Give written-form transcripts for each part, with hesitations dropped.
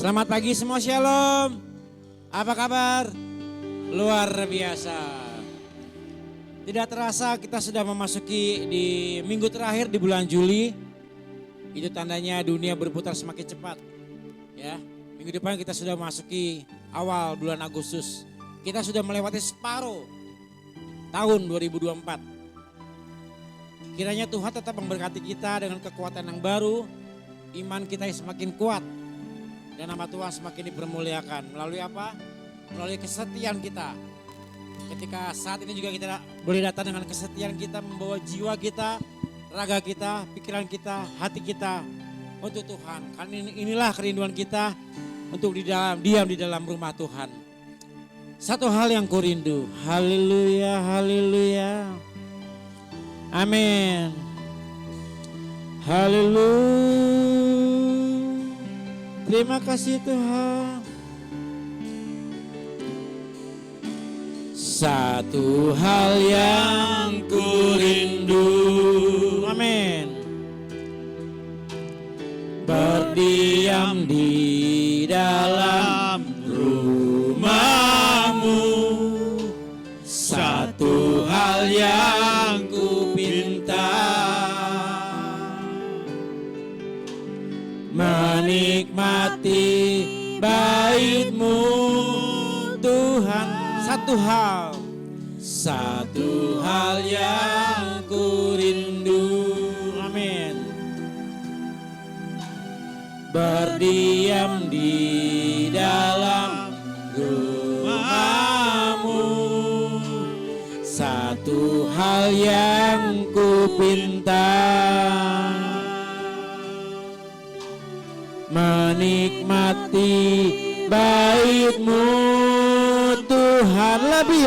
Selamat pagi semua, shalom. Apa kabar? Luar biasa. Tidak terasa kita sudah memasuki di minggu terakhir di bulan Juli. Itu tandanya dunia berputar semakin cepat. Ya, minggu depan kita sudah memasuki awal bulan Agustus. Kita sudah melewati separuh tahun 2024. Kiranya Tuhan tetap memberkati kita dengan kekuatan yang baru, iman kita yang semakin kuat, dan nama Tuhan semakin dipermuliakan. Melalui apa? Melalui kesetiaan kita. Ketika saat ini juga kita boleh datang dengan kesetiaan kita, membawa jiwa kita, raga kita, pikiran kita, hati kita untuk Tuhan. Karena inilah kerinduan kita untuk diam di dalam rumah Tuhan. Satu hal yang kurindu, haleluya, haleluya. Amin. Haleluya. Terima kasih Tuhan. Satu hal yang kurindu. Amin. Berdiam di dalam rumahmu. Satu hal yang kupinta, menikmati bait-Mu Tuhan. Satu hal yang kurindu. Amin. Berdiam di dalam rumah-Mu. Satu hal yang kupinta, menikmati bait-Mu Tuhan. Lebih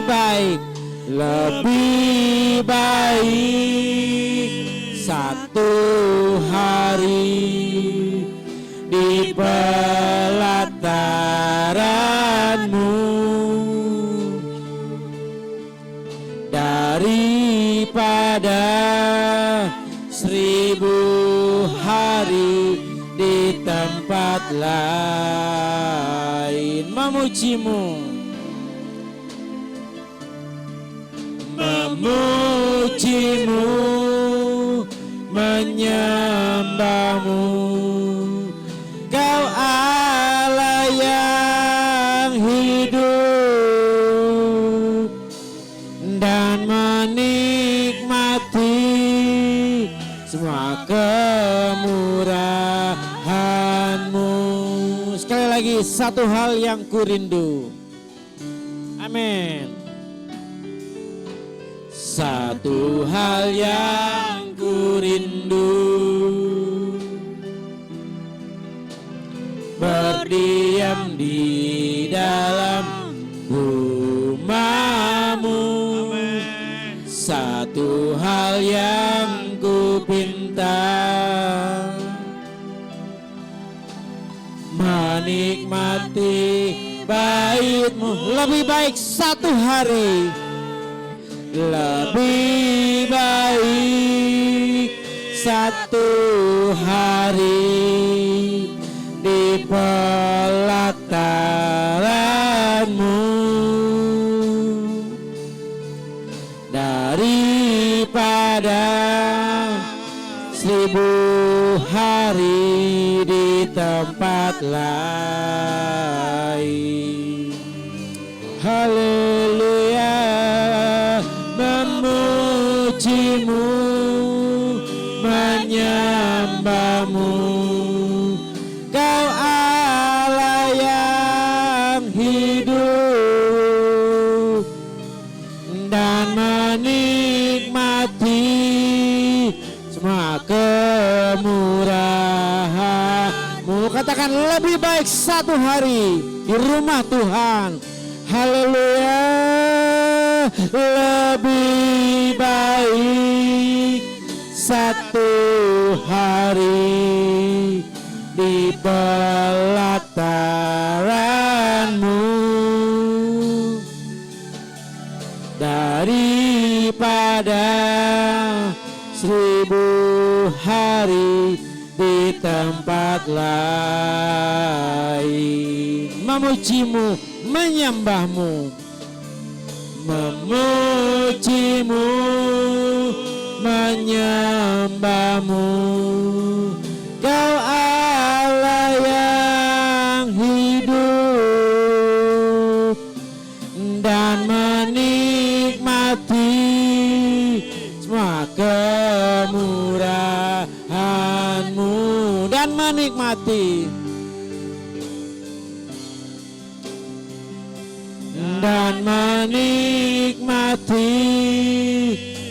baik satu hari di pelataran-Mu daripada 1000 hari di tempat lain. Memuji-Mu, menyembah-Mu. Kau Allah yang hidup dan menikmati semua kemurahan-Mu. Sekali lagi, satu hal yang kurindu. Amin. Satu hal yang kurindu, berdiam di dalam rumah-Mu. Satu hal yang kupinta, menikmati bait-Mu. Lebih baik satu hari, lebih baik satu hari di pelataran-Mu daripada 1000 hari di tempat lain. Haleluya. Memuji-Mu, menyembah-Mu. Kau Allah yang hidup dan menikmati semua kemurahan-Mu. Katakan, lebih baik satu hari di rumah Tuhan. Haleluya. Lebih baik satu hari di pelataran-Mu daripada 1000 hari di tempat lain. Memujimu, menyembahmu, memujimu, menyembahmu. Kau Allah yang hidup dan menikmati semua kemurahan-Mu dan menikmati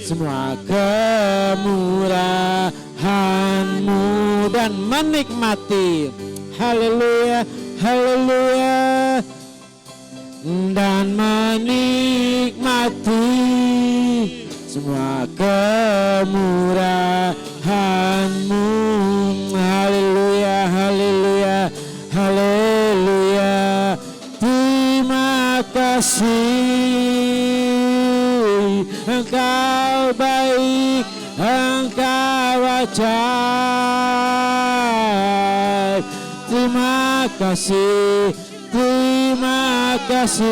semua kemurahan-Mu dan menikmati, haleluya, haleluya, dan menikmati semua kemurahan-Mu, haleluya, haleluya, haleluya. Terima kasih, Engkau baik, Engkau ajaib. Terima kasih, terima kasih,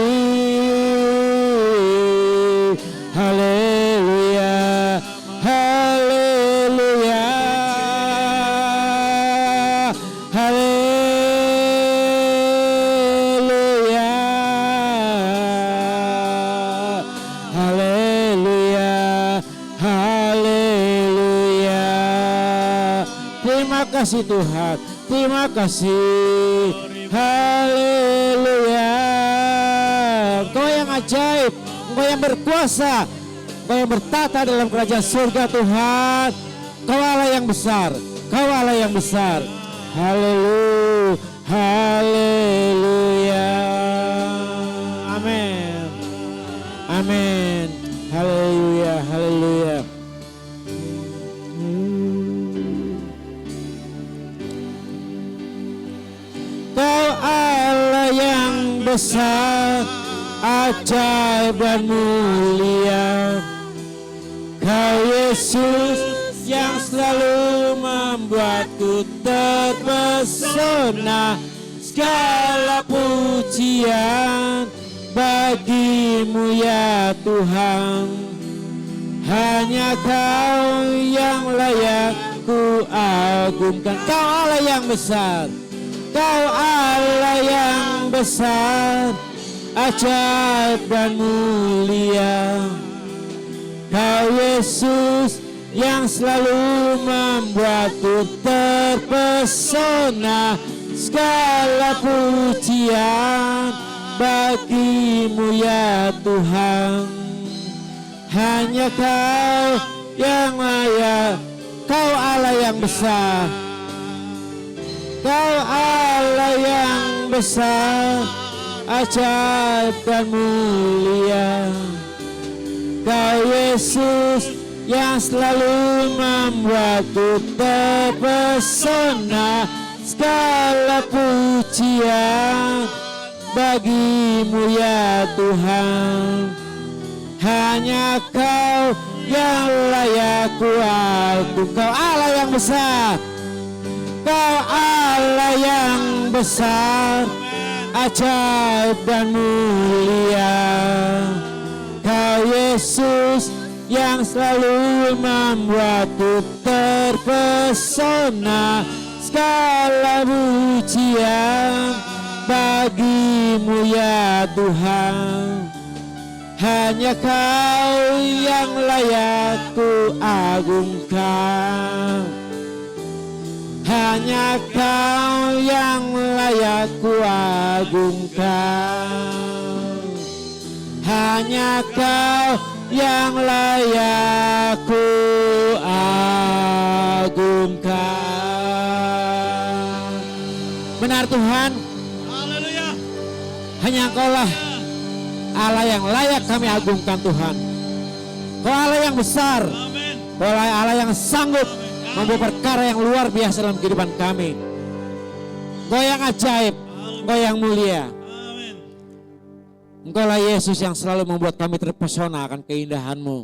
haleluya, haleluya, haleluya, haleluya, haleluya. Terima kasih Tuhan, terima kasih, haleluya. Engkau yang ajaib, Engkau yang berkuasa, Engkau yang bertata dalam kerajaan surga Tuhan. Kau Allah yang besar, Kau Allah yang besar. Haleluya, haleluya. Amin, amin. Haleluya, haleluya. Kau Allah yang besar, ajaib dan mulia. Kau Yesus yang selalu membuatku terpesona. Segala pujian bagi-Mu ya Tuhan. Hanya Kau yang layak ku agungkan. Kau Allah yang besar, Kau Allah yang besar, ajaib dan mulia. Kau Yesus yang selalu membuatku terpesona. Segala pujian bagi-Mu ya Tuhan. Hanya Kau yang layak, Kau Allah yang besar, Kau Allah yang besar, ajaib dan mulia. Kau Yesus yang selalu membuatku terpesona. Segala pujian bagi-Mu ya Tuhan. Hanya Kau yang layak ku agung. Kau Allah yang besar, Kau Allah yang besar, ajaib dan mulia. Kau Yesus yang selalu membuatku terpesona. Segala pujian bagi-Mu ya Tuhan. Hanya Kau yang layak ku agungkan. Hanya Kau yang layak ku agungkan. Hanya Kau yang layak ku agungkan. Benar Tuhan. Haleluya. Hanya Engkau lah Allah yang layak kami agungkan Tuhan. Kau Allah yang besar. Amin. Kau Allah yang sanggup membuat perkara yang luar biasa dalam kehidupan kami. Engkau yang ajaib, Engkau yang mulia. Amin. Engkau lah Yesus yang selalu membuat kami terpesona akan keindahan-Mu,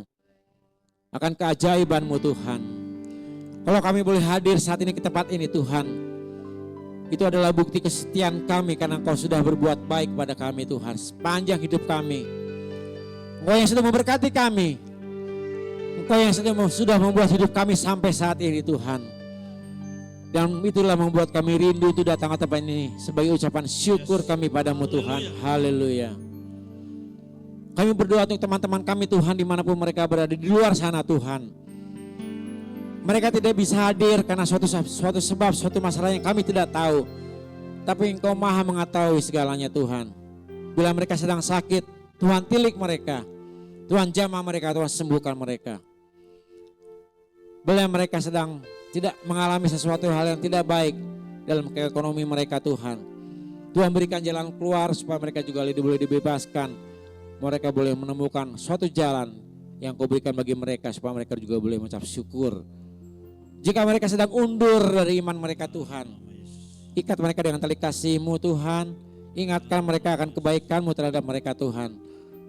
akan keajaiban-Mu Tuhan. Kalau kami boleh hadir saat ini ke tempat ini Tuhan, Itu adalah bukti kesetiaan kami karena Engkau sudah berbuat baik pada kami Tuhan. Sepanjang hidup kami. Engkau yang sudah memberkati kami. Engkau yang sudah membuat hidup kami sampai saat ini Tuhan. Dan itulah membuat kami rindu itu datang ke tempat ini sebagai ucapan syukur kami padamu Tuhan. Haleluya. Kami berdoa untuk teman-teman kami Tuhan dimanapun mereka berada di luar sana Tuhan. Mereka tidak bisa hadir karena suatu sebab, suatu masalah yang kami tidak tahu. Tapi Engkau maha mengetahui segalanya Tuhan. Bila mereka sedang sakit, Tuhan tilik mereka. Tuhan jamah mereka, Tuhan sembuhkan mereka. Bila mereka sedang tidak mengalami sesuatu hal yang tidak baik dalam keekonomi mereka Tuhan. Tuhan berikan jalan keluar supaya mereka juga boleh dibebaskan. Mereka boleh menemukan suatu jalan yang Kau berikan bagi mereka supaya mereka juga boleh mengucap syukur. Jika mereka sedang undur dari iman mereka Tuhan, ikat mereka dengan tali kasih-Mu Tuhan. Ingatkan mereka akan kebaikan-Mu terhadap mereka Tuhan.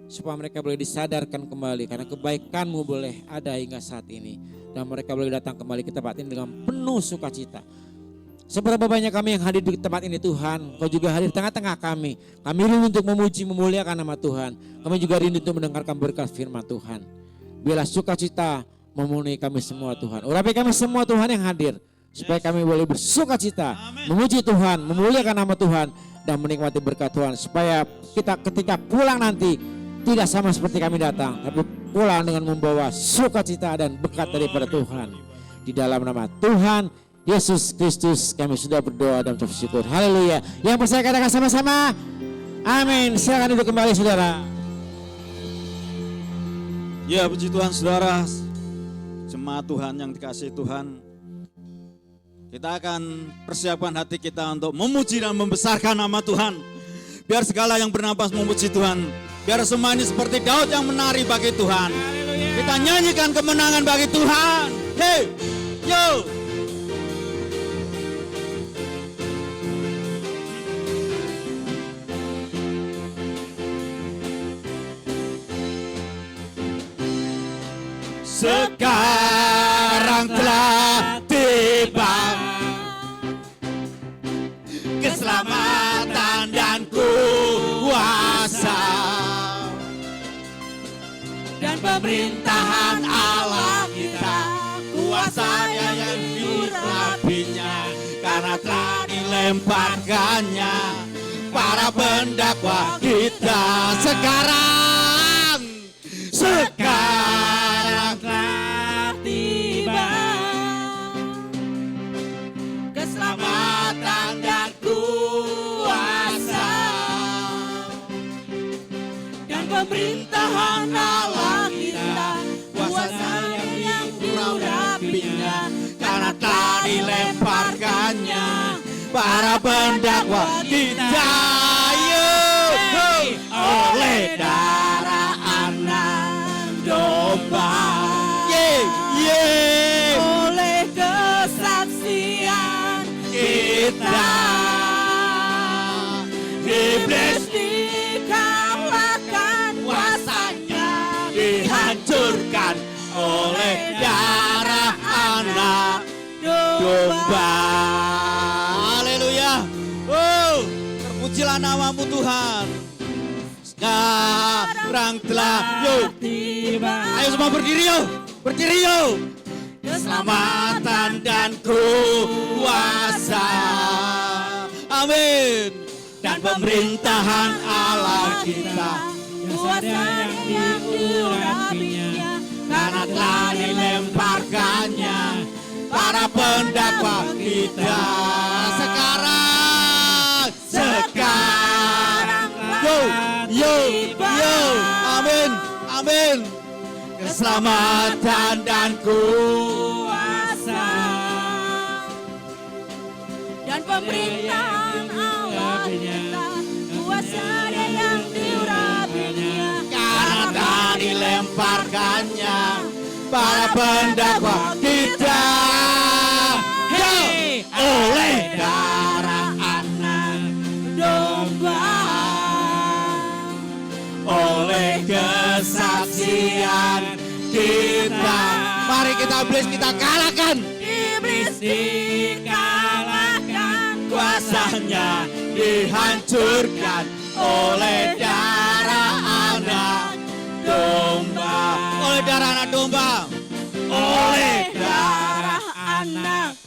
Supaya mereka boleh disadarkan kembali karena kebaikan-Mu boleh ada hingga saat ini. Dan mereka boleh datang kembali ke tempat ini dengan penuh sukacita. Seberapa banyak kami yang hadir di tempat ini Tuhan, Kau juga hadir di tengah-tengah kami. Kami rindu untuk memuji, memuliakan nama Tuhan. Kami juga rindu untuk mendengarkan berkat firman Tuhan. Biarlah sukacita memenuhi kami semua Tuhan. Urapi kami semua Tuhan yang hadir. Supaya kami boleh bersuka cita, memuji Tuhan, memuliakan nama Tuhan. Dan menikmati berkat Tuhan. Supaya kita ketika pulang nanti tidak sama seperti kami datang. Tapi pulang dengan membawa sukacita dan berkat daripada Tuhan. Di dalam nama Tuhan Yesus Kristus kami sudah berdoa dan bersyukur. Haleluya. Yang percaya katakan sama-sama. Amin. Silakan duduk kembali saudara. Ya puji Tuhan saudara. Jemaat Tuhan yang dikasihi Tuhan, kita akan persiapkan hati kita untuk memuji dan membesarkan nama Tuhan. Biar segala yang bernapas memuji Tuhan. Biar semua ini seperti Daud yang menari bagi Tuhan. Kita nyanyikan kemenangan bagi Tuhan. Hey, yo. Sekarang telah tiba keselamatan dan kuasa dan pemerintahan Allah kita, kuasanya yang diurapinya, karena telah dilemparkannya para pendakwa kita. Sekarang telah tiba keselamatan dan kuasa dan pemerintahan Allah kita, kuasanya yang diurapinya, karena telah dilemparkannya para pendakwa kita. Oleh darah anak domba, oleh kesaksian kita, iblis dikalahkan, kuasanya dihancurkan oleh darah anak domba. Haleluya. Oh, terpujilah namamu Tuhan. Sekarang telah tiba. Ayo semua berdiri yuk. Berdiri yuk. Keselamatan dan kuasa. Amin. Dan pemerintahan Allah kita, kuasa yang diurapinya, karena telah dilemparkannya para pendakwa kita. Sekarang yo, amin, amin. Keselamatan dan kuasa dan pemerintahan Allah kita, kuasa yang diurapinya, karena telah dilemparkannya para pendakwa kita. Oleh darah anak domba, oleh kesaksian kita, mari kita iblis kita kalahkan. Iblis dikalahkan, kuasa kuasanya dihancurkan oleh darah anak domba. Oleh darah anak domba. Oleh darah anak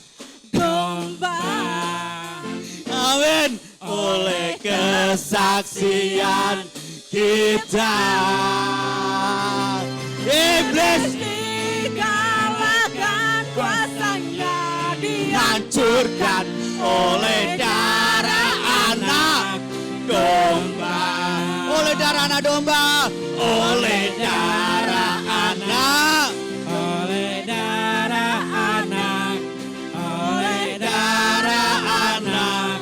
domba. Amin. Oleh kesaksian kita. Iblis dikalahkan, kuasanya dihancurkan oleh darah anak domba. Oleh darah anak domba. Oleh darah anak. Oleh darah anak, oleh Darah anak.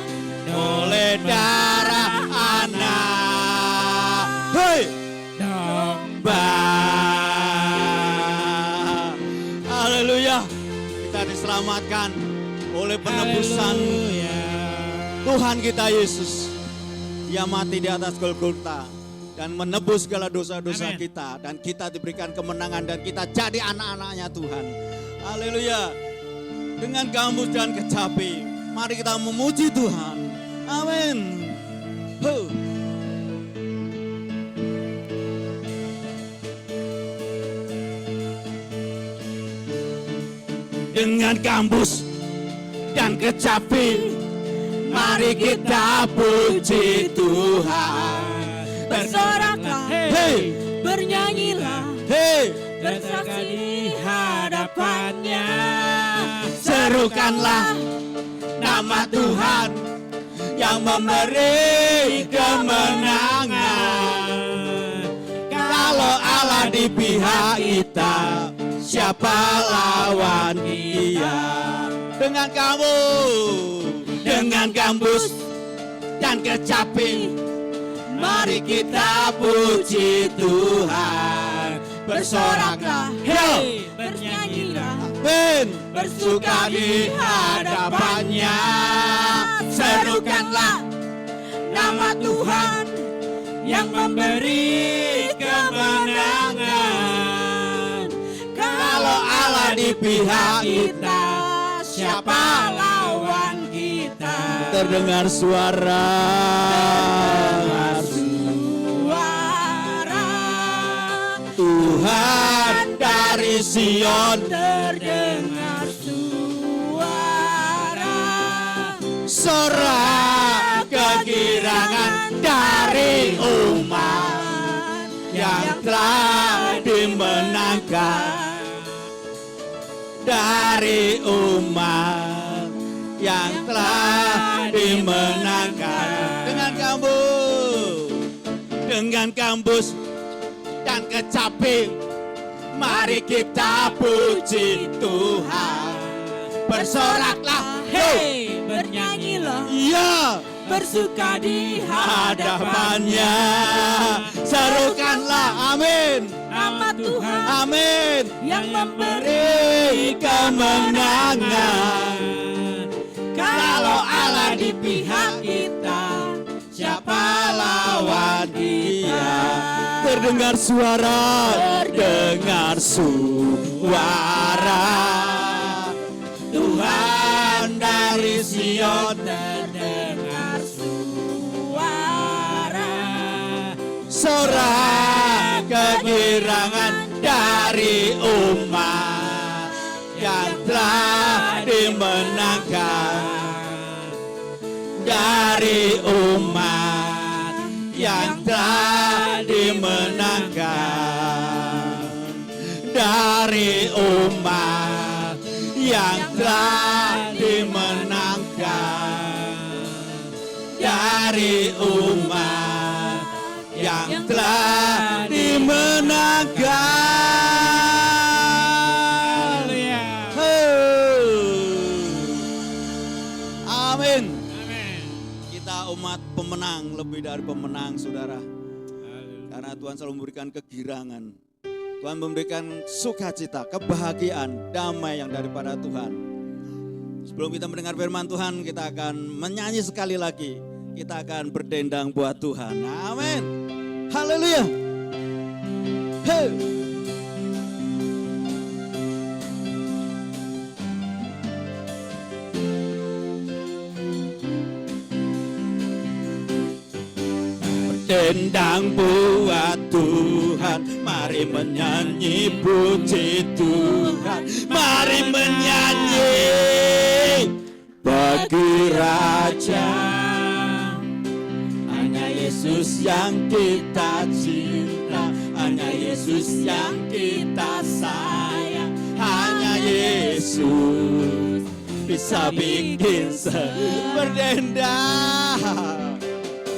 Oleh darah anak. Hei. domba. Haleluya. Kita diselamatkan oleh penebusan Haleluya. Tuhan kita Yesus. Dia mati di atas Golgota dan menebus segala dosa-dosa Amin. kita, dan kita diberikan kemenangan dan kita jadi anak-anaknya Tuhan. Haleluya. Dengan gambus dan kecapi, mari kita memuji Tuhan. Amin. Huh. Dengan gambus dan kecapi, mari kita puji Tuhan. Bersoraklah, Hei, bernyanyilah, hei, bersaksi di hadapannya. serukanlah nama Tuhan yang memberi kemenangan. Kalau Allah di pihak kita, siapa lawan Dia? Dengan kamu, dengan gambus dan kecapi, mari kita puji Tuhan. Bersoraklah, Hei, bernyanyilah, amin, bersuka di hadapannya. serukanlah nama Tuhan yang memberi kemenangan. Kalau Allah di pihak kita, siapa lawan kita? terdengar suara. Suara Tuhan dari Sion, terdengar suara sorak kegirangan dari umat yang telah dimenangkan. Dari umat yang telah dimenangkan. Dengan gambus dan kecapi, mari kita puji Tuhan. Bersoraklah, Hei, bernyanyilah, iya, bersuka di hadapannya. Serukanlah, amin, nama Tuhan amin, yang memberi beri kemenangan. Kalau Allah di pihak kita, siapa lawan Dia? Terdengar suara, dengar suara. Tuhan dari Sion, terdengar suara sorak kegirangan dari umat yang telah dimenangkan. Dari umat yang telah dimenangkan. Dari umat yang telah dimenangkan. Dari umat yang telah dimenangkan. Amin. Kita umat pemenang, lebih dari pemenang, saudara. Karena Tuhan selalu memberikan kegirangan. Tuhan memberikan sukacita, kebahagiaan, damai yang daripada Tuhan. Sebelum kita mendengar firman Tuhan, kita akan menyanyi sekali lagi. Kita akan berdendang buat Tuhan. Amin. Haleluya. Hey. berdendang buat Tuhan, mari menyanyi puji Tuhan, mari menyanyi bagi Raja. Hanya Yesus yang kita cinta, hanya Yesus yang kita sayang, hanya Yesus bisa bikin berdendang,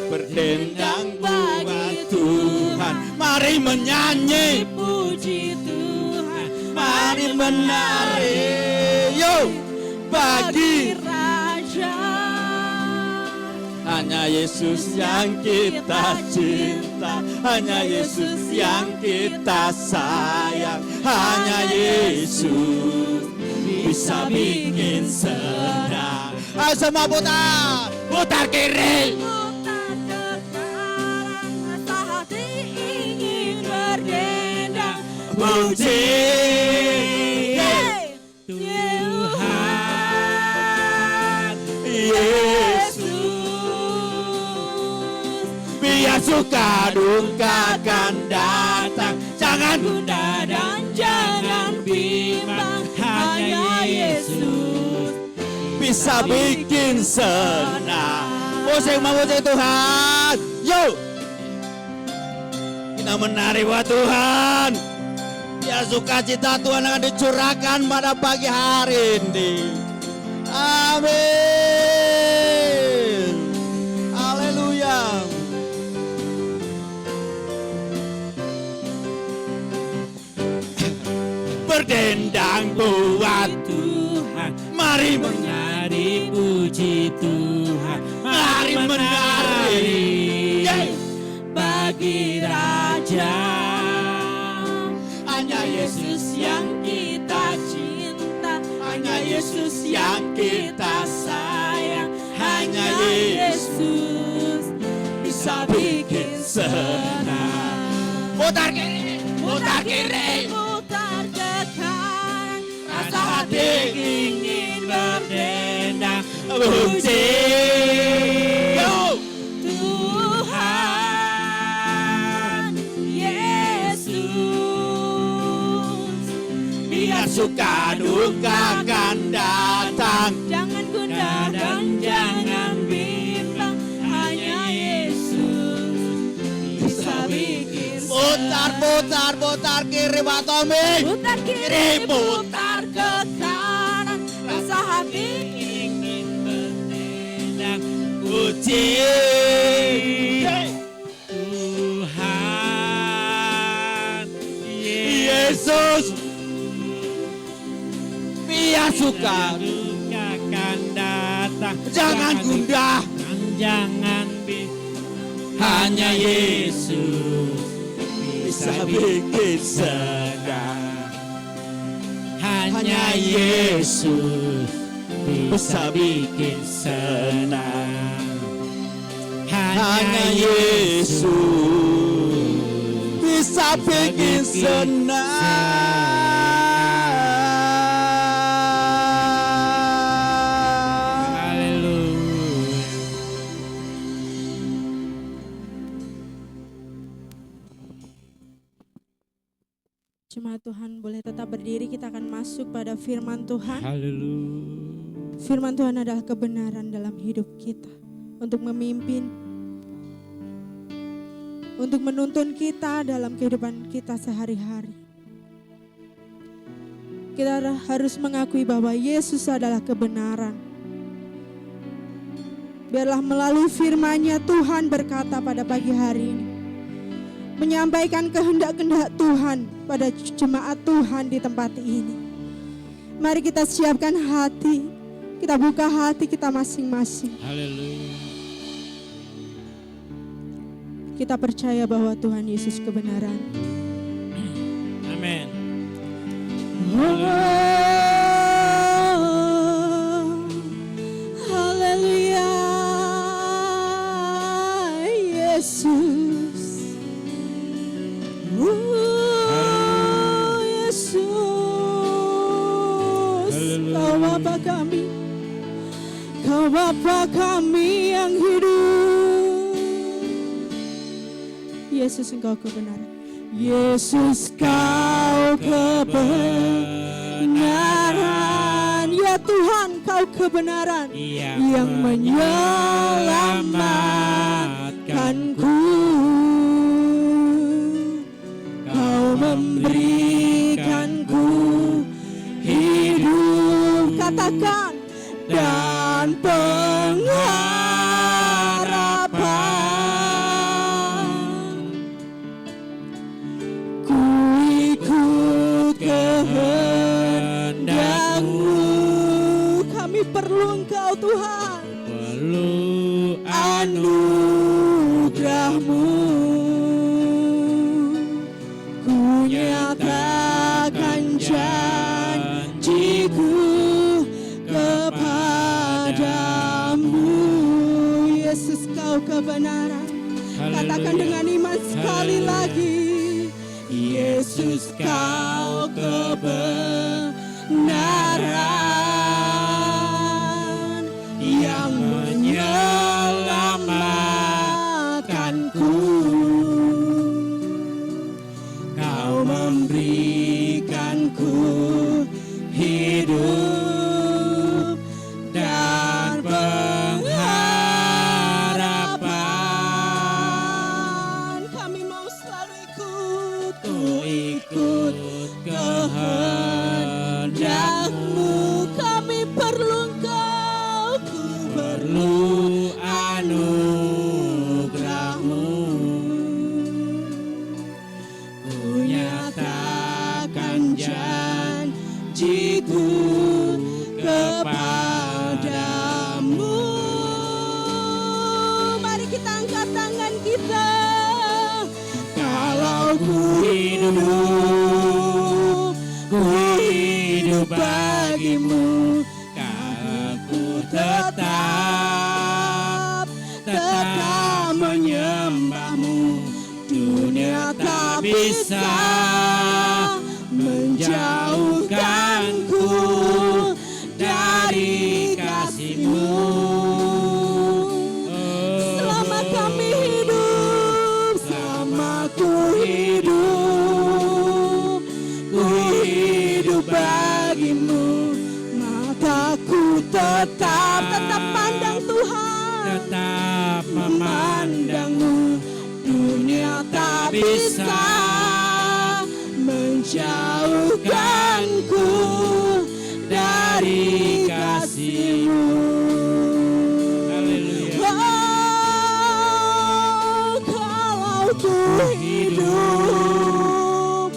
berdendang buat Tuhan. Mari menyanyi Puji Tuhan, mari menari, yo bagi Raja. hanya Yesus yang kita cinta, hanya Yesus yang kita sayang, hanya Yesus bisa bikin senang. Ayo semua putar, putar kiri. Putar ke kanan, rasa hati ingin berdendang. Puji Tuhan Yesus. Biar suka duka akan datang, jangan Bunda dan jangan bimbang, hanya Yesus bisa bikin senang. Musik memuji Tuhan, yuk kita menari buat Tuhan. Biar sukacita Tuhan akan dicurahkan pada pagi hari ini. Amin. Haleluya. Berdendang buat Tuhan, mari menari puji Tuhan, mari menari. Bagi Raja. Hanya Yesus yang kita cinta, hanya Yesus yang kita sayang, hanya Yesus bisa bikin senang. Putar kiri, putar kiri. Putar ke kanan, rasa hati ingin berdendang. Puji Tuhan Yesus, biar suka duka akan datang, jangan gundah dan jangan bimbang, hanya Yesus bisa bikin putar, putar, putar kiri Pak Tommy. putar kiri, putar ke kanan, rasa hati ingin berdendang. Puji Tuhan Yesus. Biar suka duka akan datang, jangan gundah, dan jangan hanya Yesus bisa bikin senang. hanya Yesus bisa bikin senang, Hanya Yesus bisa bikin senang. Haleluya. Jemaat Tuhan boleh tetap berdiri, kita akan masuk pada firman Tuhan. Haleluya. Firman Tuhan adalah kebenaran dalam hidup kita. Untuk memimpin, untuk menuntun kita dalam kehidupan kita sehari-hari. Kita harus mengakui bahwa Yesus adalah kebenaran. Biarlah melalui firman-Nya Tuhan berkata pada pagi hari ini, menyampaikan kehendak-kehendak Tuhan pada jemaat Tuhan di tempat ini. Mari kita siapkan hati, kita buka hati kita masing-masing. Haleluya. Kita percaya bahwa Tuhan Yesus kebenaran. Amin. Haleluya, Yesus. Yesus, Kau Bapa kami, Kau Bapa kami yang hidup. Yesus Engkau kebenaran. Yesus Kau kebenaran. Ya Tuhan Kau kebenaran yang menyelamatkanku. Kau memberikanku hidup, katakan, dan pengharapan. Ku ikut kehendak-Mu. Kami perlu Engkau Tuhan, perlu anugerah-Mu. Ku nyatakan janji-Ku kepadamu. Yesus Kau kebenaran. Katakan dengan iman sekali lagi. Yesus Kau kebenaran yang menyelamatkanku. Kau memberikanku hidup dan pengharapan. Kami mau selalu ikut, ku ikut kehendak-Mu. Kami perlu Engkau, ku perlu anugerah-Mu. Ku nyatakan janji-Ku kepadamu. Mari kita angkat tangan kita. Kalau ku hidup bagi-Mu. Kalau ku tetap menyembah-Mu. Dunia tak bisa menjauhkanku dari kasih-Mu. Selama kami hidup, selama ku hidup bagi-Mu. Mataku tetap pandang Tuhan, tetap memandang-Mu. Dunia tak bisa menjauhkanku dari kasih-Mu. Haleluya. Oh, kalau ku hidup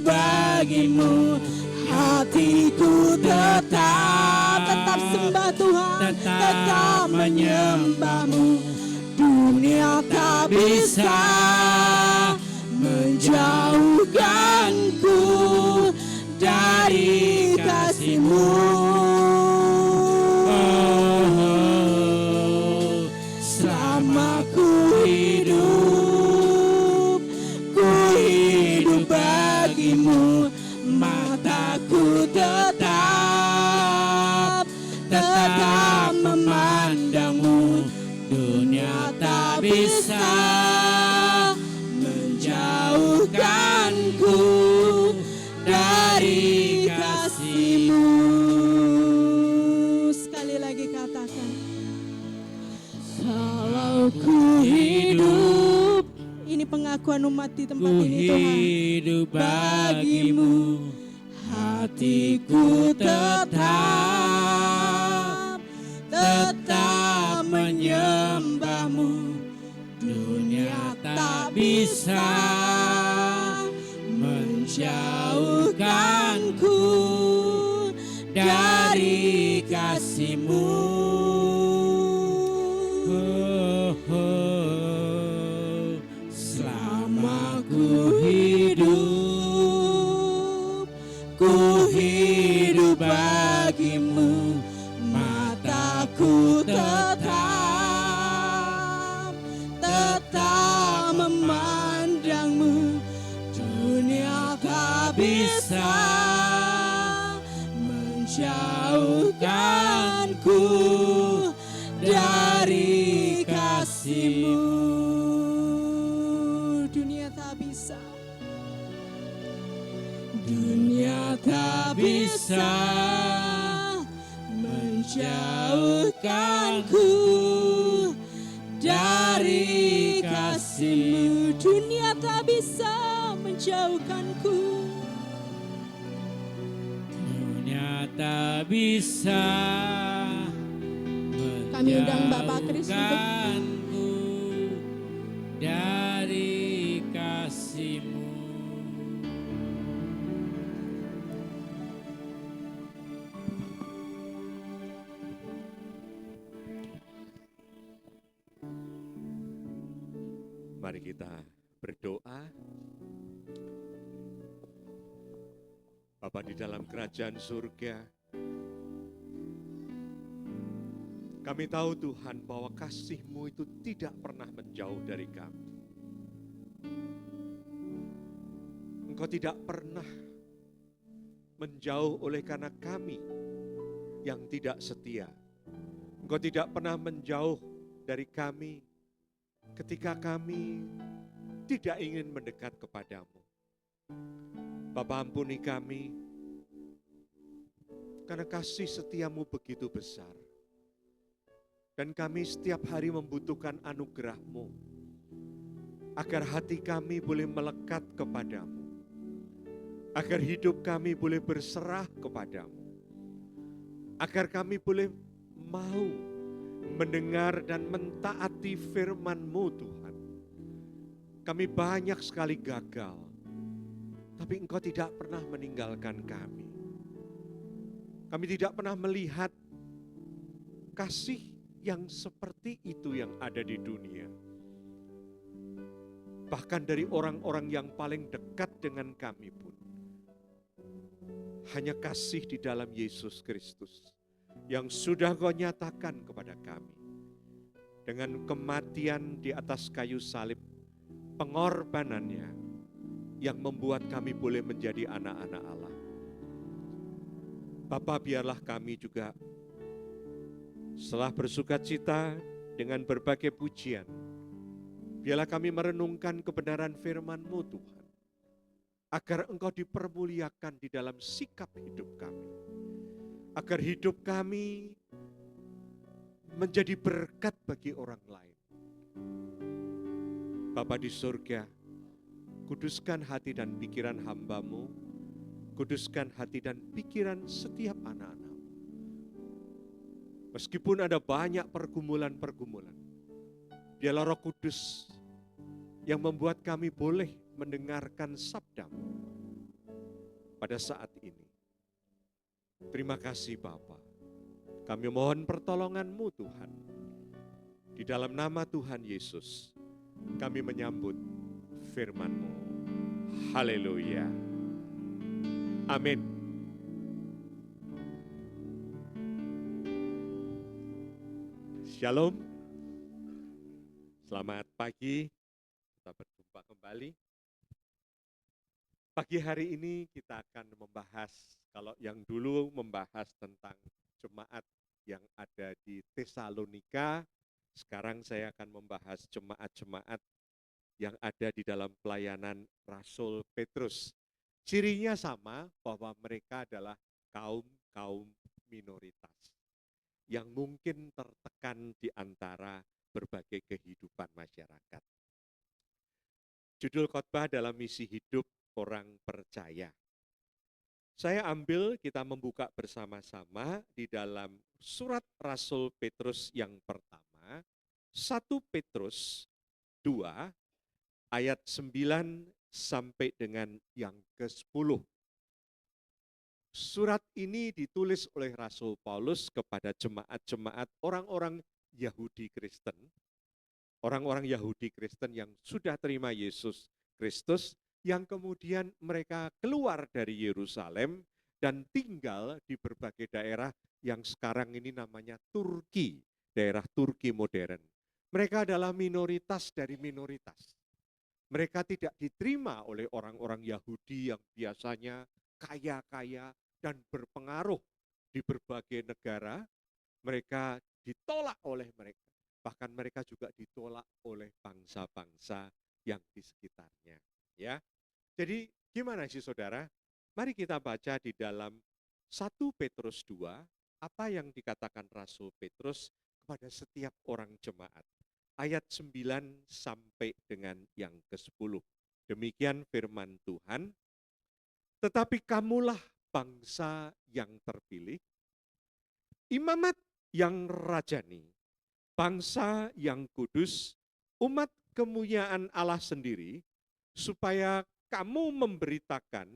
bagi-Mu. Hatiku tetap sembah Tuhan, tetap menyembah-Mu. Dunia tak bisa menjauhkanku dari kasih-Mu. Selama ku hidup bagi-Mu. Mataku tetap memandang-Mu. Dunia tak bisa menjauhkanku dari kasih-Mu. Sekali lagi katakan, kalau ku hidup, ini pengakuan umat di tempat ini Tuhan, hidup bagi-Mu. Hatiku tetap menyembah-Mu. Dunia tak bisa menjauhkanku dari kasih-Mu. Selama ku hidup bagi-Mu. Mataku tetap memandang-Mu. Dunia tak bisa menjauhkanku dari kasih-Mu. bisa menjauhkanku dari kasih-Mu. Dunia tak bisa menjauhkanku. Dunia tak bisa Kami undang Bapak Kris untuk menjauhkanku dari kasih-Mu. Mari kita berdoa. Bapa di dalam kerajaan surga, kami tahu Tuhan bahwa kasih-Mu itu tidak pernah menjauh dari kami. Engkau tidak pernah menjauh oleh karena kami yang tidak setia. Engkau tidak pernah menjauh dari kami ketika kami tidak ingin mendekat kepadamu. Bapa, ampuni kami, karena kasih setiamu begitu besar. Dan kami setiap hari membutuhkan anugerah-Mu, agar hati kami boleh melekat kepadamu, agar hidup kami boleh berserah kepadamu, agar kami boleh mau mendengar dan mentaati firman-Mu Tuhan. Kami banyak sekali gagal, tapi Engkau tidak pernah meninggalkan kami. Kami tidak pernah melihat kasih yang seperti itu yang ada di dunia. Bahkan dari orang-orang yang paling dekat dengan kami pun, hanya kasih di dalam Yesus Kristus yang sudah Kau nyatakan kepada kami. Dengan kematian di atas kayu salib, pengorbanannya yang membuat kami boleh menjadi anak-anak Allah. Bapa, biarlah kami juga setelah bersukacita dengan berbagai pujian, biarlah kami merenungkan kebenaran firman-Mu Tuhan, agar Engkau dipermuliakan di dalam sikap hidup kami, agar hidup kami menjadi berkat bagi orang lain. Bapa di surga, kuduskan hati dan pikiran hamba-Mu, kuduskan hati dan pikiran setiap anak-anak. Meskipun ada banyak pergumulan-pergumulan, biarlah Roh Kudus yang membuat kami boleh mendengarkan sabda-Mu pada saat ini. Terima kasih Bapa. Kami mohon pertolongan-Mu Tuhan. Di dalam nama Tuhan Yesus, kami menyambut firman-Mu. Haleluya. Amin. Shalom. Selamat pagi. Kita berjumpa kembali. Pagi hari ini kita akan membahas, kalau yang dulu membahas tentang jemaat yang ada di Tesalonika, sekarang saya akan membahas jemaat-jemaat yang ada di dalam pelayanan Rasul Petrus. Cirinya sama, bahwa mereka adalah kaum minoritas yang mungkin tertekan di antara berbagai kehidupan masyarakat. Judul khotbah dalam misi hidup orang percaya. Saya ambil, kita membuka bersama-sama di dalam surat Rasul Petrus yang pertama, 1 Petrus 2 ayat 9 sampai dengan yang ke-10. Surat ini ditulis oleh Rasul Paulus kepada jemaat-jemaat orang-orang Yahudi Kristen. Orang-orang Yahudi Kristen yang sudah terima Yesus Kristus, yang kemudian mereka keluar dari Yerusalem dan tinggal di berbagai daerah yang sekarang ini namanya Turki, daerah Turki modern. Mereka adalah minoritas dari minoritas. Mereka tidak diterima oleh orang-orang Yahudi yang biasanya kaya-kaya dan berpengaruh di berbagai negara. Mereka ditolak oleh mereka. Bahkan mereka juga ditolak oleh bangsa-bangsa yang di sekitarnya. Ya, jadi gimana sih saudara? Mari kita baca di dalam 1 Petrus 2, apa yang dikatakan Rasul Petrus kepada setiap orang jemaat. Ayat 9 sampai dengan yang ke-10. Demikian firman Tuhan, tetapi kamulah bangsa yang terpilih, imamat yang rajani, bangsa yang kudus, umat kemuliaan Allah sendiri, supaya kamu memberitakan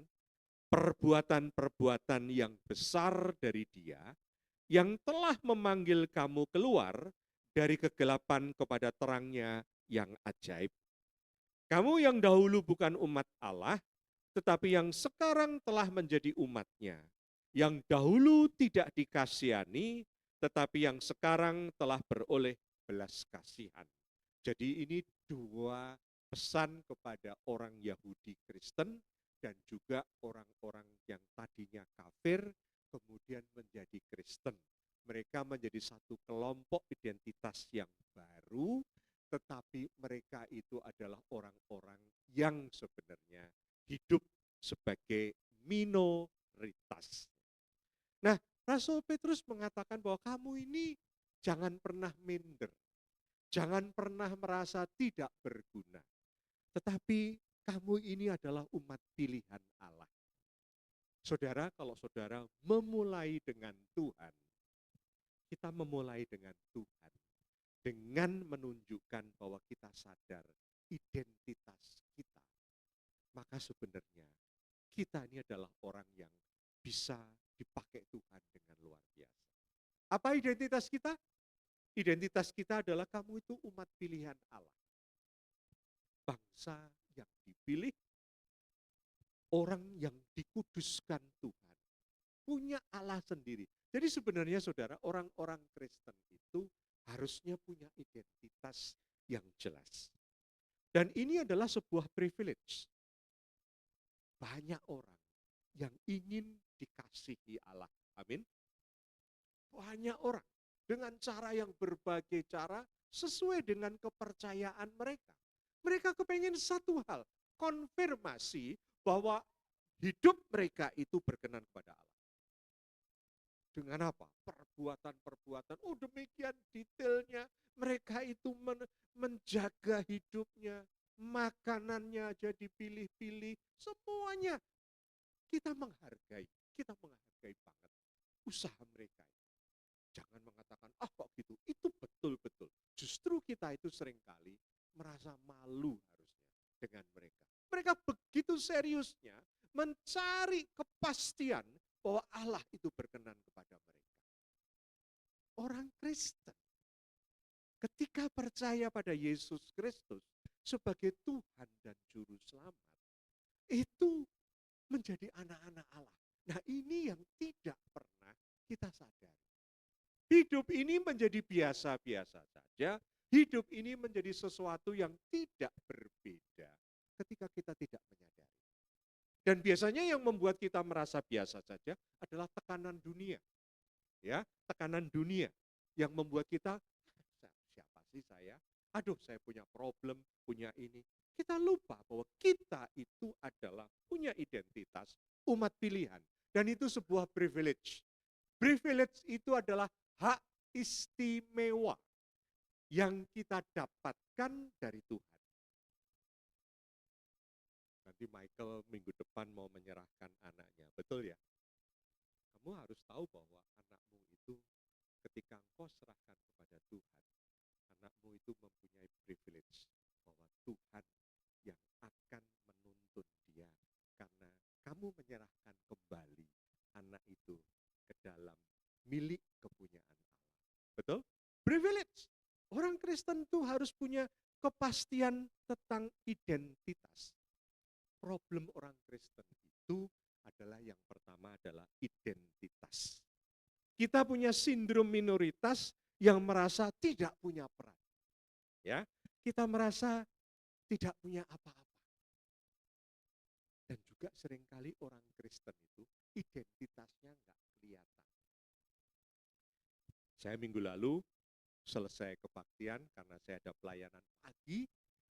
perbuatan-perbuatan yang besar dari Dia, yang telah memanggil kamu keluar dari kegelapan kepada terangnya yang ajaib. Kamu yang dahulu bukan umat Allah, tetapi yang sekarang telah menjadi umat-Nya. Yang dahulu tidak dikasihani, tetapi yang sekarang telah beroleh belas kasihan. Jadi ini dua pesan kepada orang Yahudi Kristen dan juga orang-orang yang tadinya kafir kemudian menjadi Kristen. Mereka menjadi satu kelompok identitas yang baru, tetapi mereka itu adalah orang-orang yang sebenarnya hidup sebagai minoritas. Nah, Rasul Petrus mengatakan bahwa kamu ini jangan pernah minder, jangan pernah merasa tidak berguna, tetapi kamu ini adalah umat pilihan Allah. Saudara, kalau saudara memulai dengan Tuhan, kita memulai dengan Tuhan, dengan menunjukkan bahwa kita sadar identitas kita, maka sebenarnya kita ini adalah orang yang bisa dipakai Tuhan dengan luar biasa. Apa identitas kita? Identitas kita adalah kamu itu umat pilihan Allah. Bangsa yang dipilih, orang yang dikuduskan Tuhan, punya Allah sendiri. Jadi sebenarnya saudara, orang-orang Kristen itu harusnya punya identitas yang jelas. Dan ini adalah sebuah privilege. Banyak orang yang ingin dikasihi Allah. Amin. Banyak orang dengan cara yang berbagai cara sesuai dengan kepercayaan mereka. Mereka kepengen satu hal, konfirmasi bahwa hidup mereka itu berkenan kepada Allah. Dengan apa? Perbuatan-perbuatan, oh demikian detailnya, mereka itu menjaga hidupnya, makanannya aja dipilih-pilih, semuanya. Kita menghargai banget usaha mereka. Jangan mengatakan, kok gitu, itu betul-betul. Justru kita itu seringkali merasa malu harusnya dengan mereka. Mereka begitu seriusnya mencari kepastian bahwa Allah itu berkenan kepada mereka. Orang Kristen, ketika percaya pada Yesus Kristus sebagai Tuhan dan Juru Selamat, itu menjadi anak-anak Allah. Nah, ini yang tidak pernah kita sadari. Hidup ini menjadi biasa-biasa saja, hidup ini menjadi sesuatu yang tidak berbeda ketika kita tidak menyadari. Dan biasanya yang membuat kita merasa biasa saja adalah tekanan dunia. Ya, tekanan dunia yang membuat kita, siapa sih saya? Aduh, saya punya problem, punya ini. Kita lupa bahwa kita itu adalah punya identitas umat pilihan. Dan itu sebuah privilege. Privilege itu adalah hak istimewa yang kita dapatkan dari Tuhan. Nanti Michael minggu depan mau menyerahkan anaknya, betul ya? Kamu harus tahu bahwa anakmu itu ketika engkau serahkan kepada Tuhan, anakmu itu mempunyai privilege bahwa Tuhan yang akan menuntun dia karena kamu menyerahkan kembali anak itu ke dalam milik kepunyaan Allah. Betul? Privilege. Orang Kristen itu harus punya kepastian tentang identitas. Problem orang Kristen itu adalah yang pertama adalah identitas. Kita punya sindrom minoritas yang merasa tidak punya peran. Ya, kita merasa tidak punya apa-apa. Dan juga seringkali orang Kristen itu identitasnya enggak kelihatan. Saya minggu lalu selesai kebaktian karena saya ada pelayanan pagi,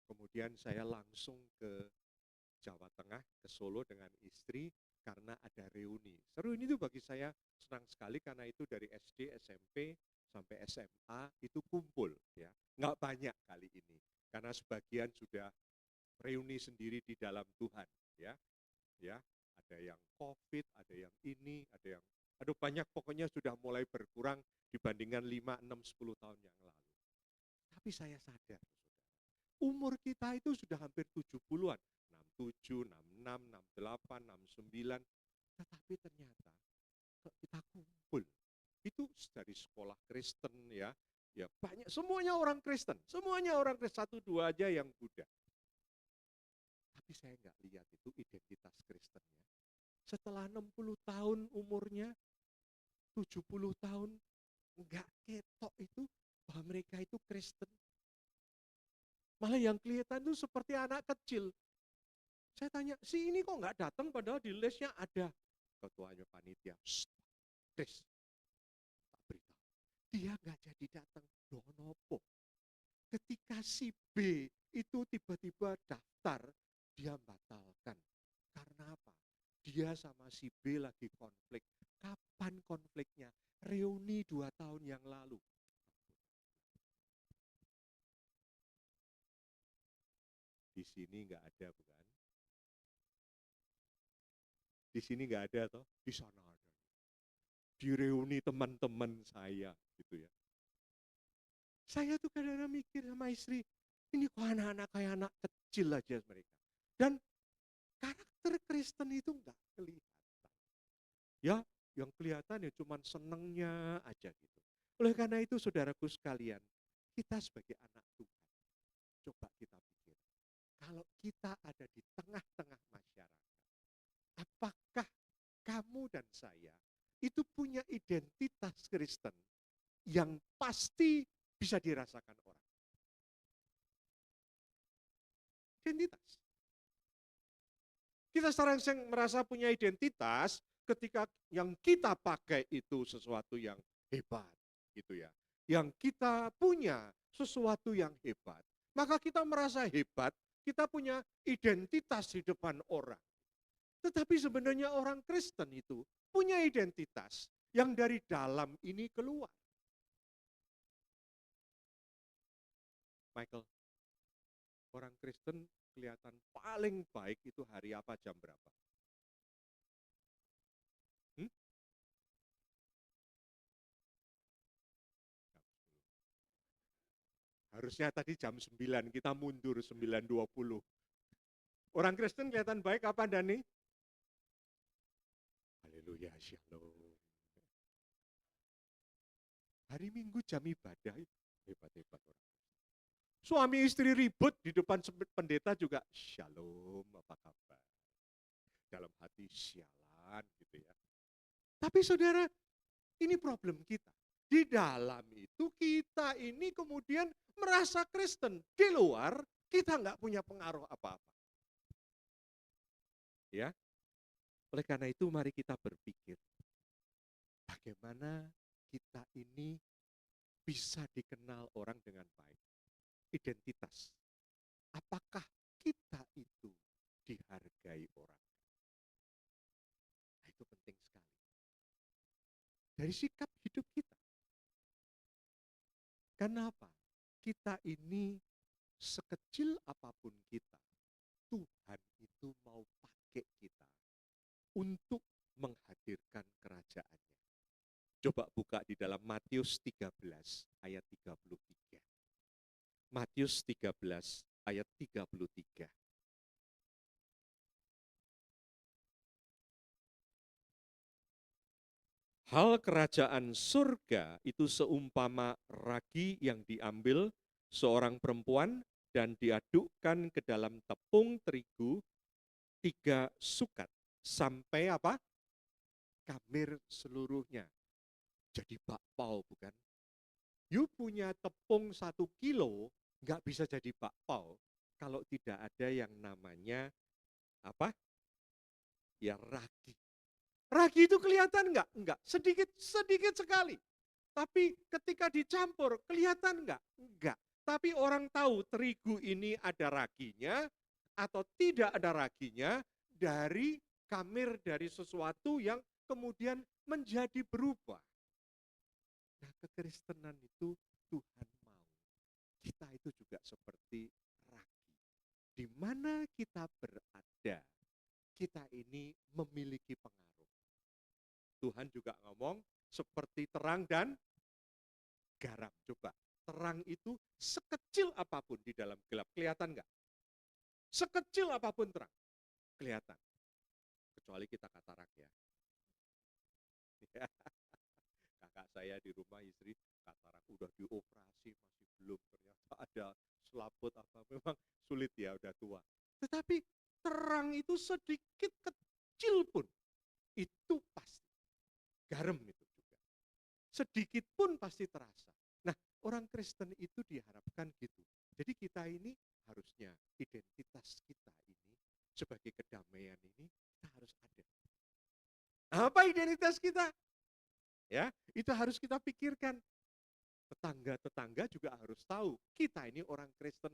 kemudian saya langsung ke Jawa Tengah, ke Solo dengan istri, karena ada reuni. Reuni itu bagi saya senang sekali karena itu dari SD, SMP, sampai SMA itu kumpul ya. Nggak banyak kali ini, karena sebagian sudah reuni sendiri di dalam Tuhan ya. Ya, ada yang COVID, ada yang ini, ada yang banyak, pokoknya sudah mulai berkurang dibandingkan 5, 6, 10 tahun yang lalu. Tapi saya sadar, umur kita itu sudah hampir 70-an, 67, 66, 68, 69, tetapi ternyata kita kumpul. Itu dari sekolah Kristen ya, ya banyak, semuanya orang Kristen, satu dua aja yang Buddha. Tapi saya nggak lihat itu identitas Kristennya. Setelah 60 tahun umurnya, 70 tahun, nggak ketok itu bahwa mereka itu Kristen. Malah yang kelihatan itu seperti anak kecil. Saya tanya, si ini kok nggak datang padahal di listnya ada. Ketuanya panitia, Chris, tak beritahu. Dia nggak jadi datang. Loh, nopo. Ketika si B itu tiba-tiba daftar, dia batalkan. Karena apa? Dia sama si B lagi konflik. Kapan konfliknya? Reuni 2 tahun yang lalu. Di sini nggak ada, bukan? Di sini nggak ada toh, di sana ada. Di reuni teman-teman saya, gitu ya. Saya tuh kadang-kadang mikir sama istri, ini kok anak-anak kayak anak kecil aja mereka. Dan karakter Kristen itu nggak kelihatan. Ya, yang kelihatan ya cuman senengnya aja gitu. Oleh karena itu saudaraku sekalian, kita sebagai anak Tuhan, coba kita pikir, kalau kita ada di tengah-tengah masyarakat, apakah kamu dan saya itu punya identitas Kristen yang pasti bisa dirasakan orang? Identitas. Kita sering merasa punya identitas ketika yang kita pakai itu sesuatu yang hebat, gitu ya. Yang kita punya sesuatu yang hebat, maka kita merasa hebat, kita punya identitas di depan orang. Tetapi sebenarnya orang Kristen itu punya identitas yang dari dalam ini keluar. Michael, orang Kristen kelihatan paling baik itu hari apa, jam berapa? Harusnya tadi jam 9, kita mundur 9.20. Orang Kristen kelihatan baik apa, Dani? Haleluya, shalom. Hari Minggu jam ibadah, hebat-hebat orang. Suami istri ribut di depan pendeta juga, shalom, apa kabar? Dalam hati, sialan gitu ya. Tapi saudara, ini problem kita. Di dalam itu kita ini kemudian merasa Kristen. Di luar kita nggak punya pengaruh apa-apa. Ya, oleh karena itu mari kita berpikir, bagaimana kita ini bisa dikenal orang dengan baik. Identitas. Apakah kita itu dihargai orang? Nah, itu penting sekali. Dari sikap hidup kita. Kenapa? Kita ini sekecil apapun kita, Tuhan itu mau pakai kita untuk menghadirkan kerajaannya. Coba buka di dalam Matius 13 ayat 33. Matius 13 ayat 33. Hal kerajaan surga itu seumpama ragi yang diambil seorang perempuan dan diadukkan ke dalam tepung terigu 3 sukat sampai apa? Kamir seluruhnya. Jadi bakpao, bukan? You punya tepung 1 kilo, nggak bisa jadi bakpao kalau tidak ada yang namanya apa? Ya ragi. Ragi itu kelihatan enggak? Enggak, sedikit sekali. Tapi ketika dicampur, kelihatan enggak? Enggak. Tapi orang tahu terigu ini ada raginya atau tidak ada raginya dari kamir dari sesuatu yang kemudian menjadi berubah. Nah, kekristenan itu Tuhan mau kita itu juga seperti ragi. Di mana kita berada, kita ini memiliki pengaruh. Tuhan juga ngomong seperti terang dan garam. Coba, terang itu sekecil apapun di dalam gelap. Kelihatan enggak? Sekecil apapun terang. Kelihatan. Kecuali kita katarak ya. Kakak saya di rumah istri katarak udah dioperasi masih belum, ternyata ada selaput apa, memang sulit ya, udah tua. Tetapi terang itu sedikit kecil pun itu pasti garam itu juga. Sedikit pun pasti terasa. Nah, orang Kristen itu diharapkan gitu. Jadi kita ini harusnya identitas kita ini sebagai kedamaian ini kita harus ada. Apa identitas kita? Ya, itu harus kita pikirkan. Tetangga-tetangga juga harus tahu kita ini orang Kristen.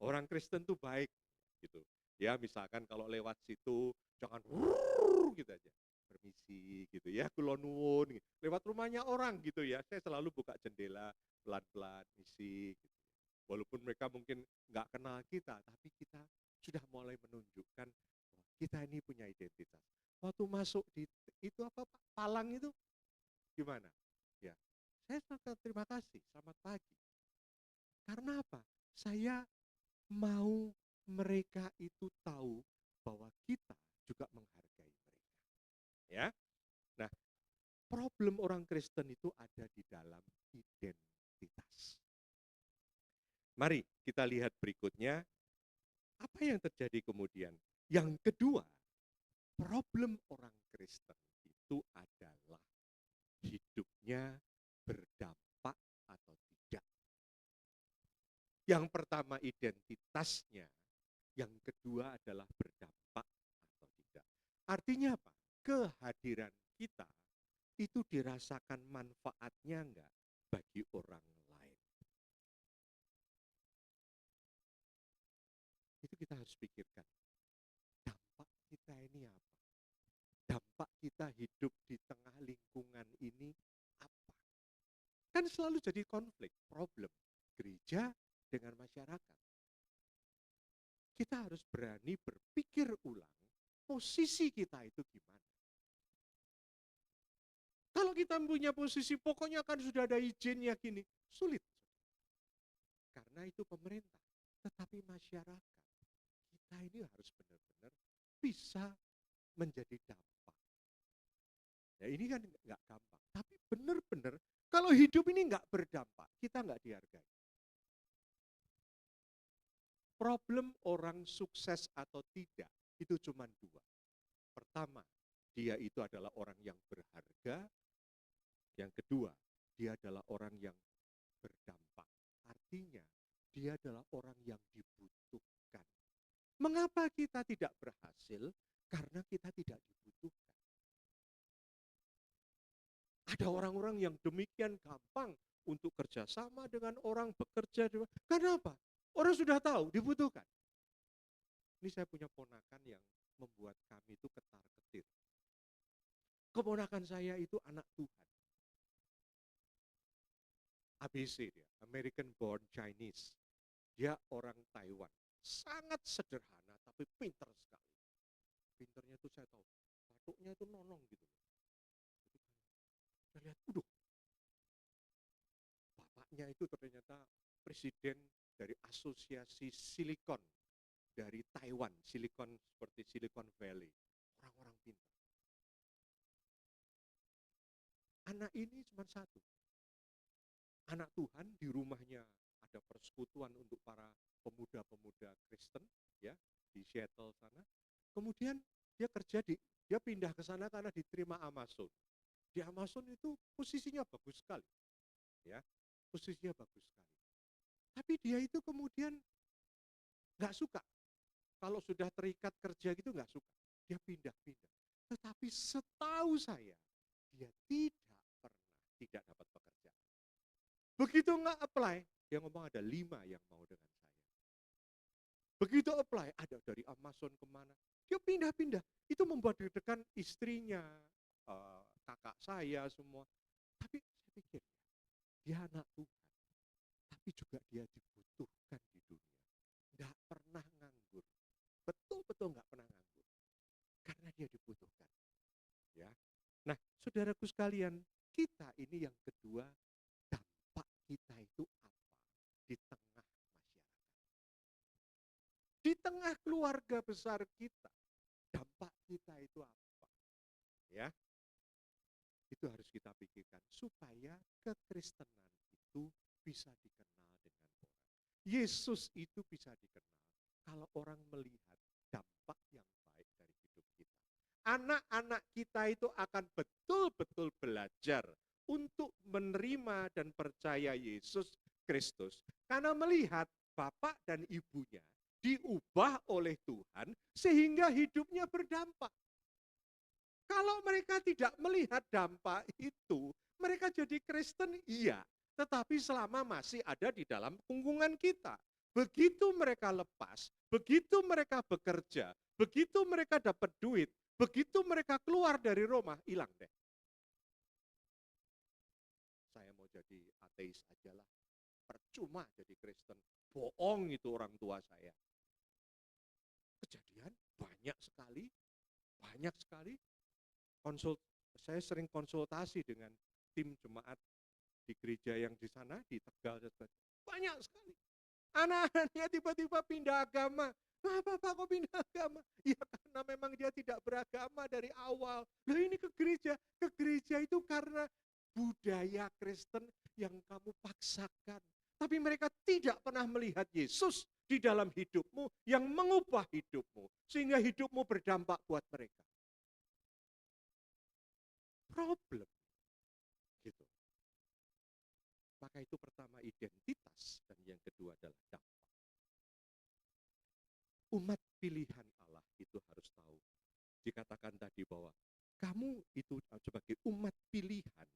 Orang Kristen tuh baik gitu. Ya, misalkan kalau lewat situ jangan gitu aja. Permisi gitu ya, kula nuwun gitu. Lewat rumahnya orang gitu ya. Saya selalu buka jendela pelan-pelan, misi gitu. Walaupun mereka mungkin nggak kenal kita, tapi kita sudah mulai menunjukkan bahwa kita ini punya identitas. Waktu masuk di itu apa Pak, palang itu gimana? Ya, saya sangat terima kasih, selamat pagi. Karena apa? Saya mau mereka itu tahu bahwa kita juga menghargai mereka. Ya. Nah, problem orang Kristen itu ada di dalam identitas. Mari kita lihat berikutnya, apa yang terjadi kemudian? Yang kedua, problem orang Kristen itu adalah hidupnya berdampak atau tidak. Yang pertama identitasnya, yang kedua adalah berdampak atau tidak. Artinya apa? Kehadiran kita itu dirasakan manfaatnya enggak bagi orang lain. Itu kita harus pikirkan. Dampak kita ini apa? Dampak kita hidup di tengah lingkungan ini apa? Kan selalu jadi konflik, problem. Gereja dengan masyarakat. Kita harus berani berpikir ulang, posisi kita itu gimana. Kalau kita punya posisi, pokoknya kan sudah ada izinnya gini, sulit. Karena itu pemerintah. Tetapi masyarakat, kita ini harus benar-benar bisa menjadi dampak. Ya ini kan nggak gampang, tapi benar-benar kalau hidup ini nggak berdampak, kita nggak dihargai. Problem orang sukses atau tidak itu cuma dua. Pertama, dia itu adalah orang yang berharga. Yang kedua, dia adalah orang yang berdampak. Artinya, dia adalah orang yang dibutuhkan. Mengapa kita tidak berhasil? Karena kita tidak dibutuhkan. Ada orang-orang yang demikian gampang untuk kerjasama dengan orang, bekerja. Karena apa? Orang sudah tahu, dibutuhkan. Ini saya punya ponakan yang membuat kami itu ketar-ketir. Keponakan saya itu anak Tuhan. ABC dia, American Born Chinese. Dia orang Taiwan. Sangat sederhana tapi pintar sekali. Pintarnya itu saya tahu, batuknya itu nonong gitu. Saya lihat, bapaknya itu ternyata presiden dari asosiasi silikon dari Taiwan, silikon seperti Silicon Valley, orang-orang pintar. Anak ini cuma satu, anak Tuhan, di rumahnya ada persekutuan untuk para pemuda-pemuda Kristen, ya di Seattle sana. Kemudian dia dia pindah ke sana karena diterima Amazon. Di Amazon itu posisinya bagus sekali, ya posisinya bagus sekali. Tapi dia itu kemudian nggak suka. Kalau sudah terikat kerja gitu nggak suka. Dia pindah-pindah. Tetapi setahu saya, dia tidak dapat pekerjaan. Begitu nggak apply, dia ngomong ada 5 yang mau dengan saya. Begitu apply, ada dari Amazon kemana. Dia pindah-pindah. Itu membuat deg-degan istrinya, kakak saya semua. Tapi saya pikir, dia anak Tuhan. Tapi juga dia dibutuhkan di dunia. Nggak pernah nganggur. Betul-betul nggak pernah nganggur. Karena dia dibutuhkan. Ya. Nah, saudaraku sekalian, kita ini yang kedua, dampak kita itu apa di tengah masyarakat. Di tengah keluarga besar kita, dampak kita itu apa? Ya. Itu harus kita pikirkan supaya kekristenan itu bisa dikenal dengan orang. Yesus itu bisa dikenal kalau orang melihat dampak yang baik dari hidup kita. Anak-anak kita itu akan betul-betul belajar untuk menerima dan percaya Yesus Kristus karena melihat bapak dan ibunya diubah oleh Tuhan sehingga hidupnya berdampak. Kalau mereka tidak melihat dampak itu, mereka jadi Kristen iya, tetapi selama masih ada di dalam lingkungan kita. Begitu mereka lepas, begitu mereka bekerja, begitu mereka dapat duit, begitu mereka keluar dari rumah, hilang deh. Saya mau jadi ateis aja lah, percuma jadi Kristen. Bohong itu orang tua saya. Kejadian banyak sekali. Saya sering konsultasi dengan tim jemaat di gereja yang di sana, di Tegal. Banyak sekali. Anak-anaknya tiba-tiba pindah agama. Kenapa Pak kok pindah agama? Ya karena memang dia tidak beragama dari awal. Loh ini ke gereja. Ke gereja itu karena budaya Kristen yang kamu paksakan. Tapi mereka tidak pernah melihat Yesus di dalam hidupmu yang mengubah hidupmu. Sehingga hidupmu berdampak buat mereka. Problem. Gitu. Maka itu pertama identitas dan yang kedua adalah dampak. Umat pilihan Allah itu harus tahu. Dikatakan tadi bahwa kamu itu sebagai umat pilihan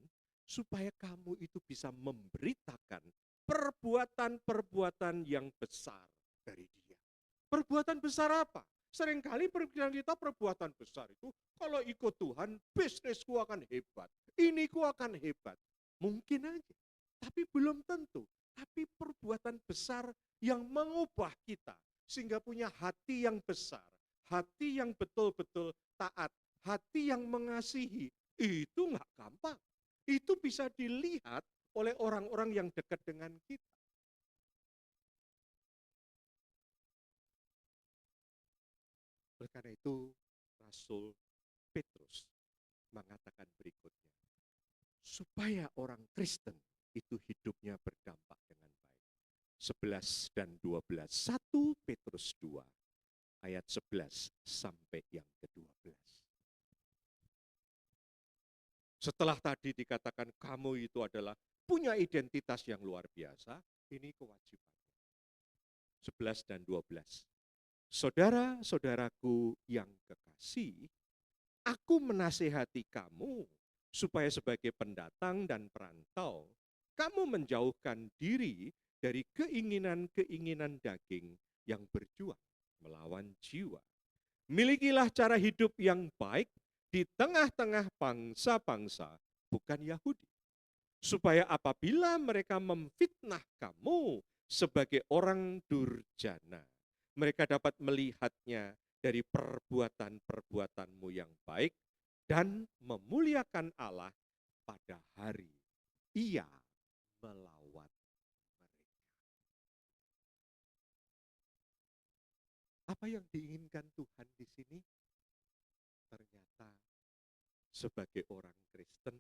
supaya kamu itu bisa memberitakan perbuatan-perbuatan yang besar dari Dia. Perbuatan besar apa? Seringkali perbuatan kita perbuatan besar itu kalau ikut Tuhan bisnisku akan hebat, iniku akan hebat. Mungkin aja, tapi belum tentu. Tapi perbuatan besar yang mengubah kita sehingga punya hati yang besar, hati yang betul-betul taat, hati yang mengasihi, itu nggak gampang. Itu bisa dilihat oleh orang-orang yang dekat dengan kita. Oleh karena itu, Rasul Petrus mengatakan berikutnya, supaya orang Kristen itu hidupnya berdampak dengan baik. 11 dan 12, 1 Petrus 2, ayat 11 sampai yang ke-12. Setelah tadi dikatakan kamu itu adalah punya identitas yang luar biasa, ini kewajibannya. 11 dan 12. Saudara-saudaraku yang kekasih, aku menasihati kamu supaya sebagai pendatang dan perantau, kamu menjauhkan diri dari keinginan-keinginan daging yang berjuang melawan jiwa. Milikilah cara hidup yang baik di tengah-tengah bangsa-bangsa bukan Yahudi. Supaya apabila mereka memfitnah kamu sebagai orang durjana, mereka dapat melihatnya dari perbuatan-perbuatanmu yang baik dan memuliakan Allah pada hari Ia melawat mereka. Apa yang diinginkan Tuhan di sini? Ternyata sebagai orang Kristen,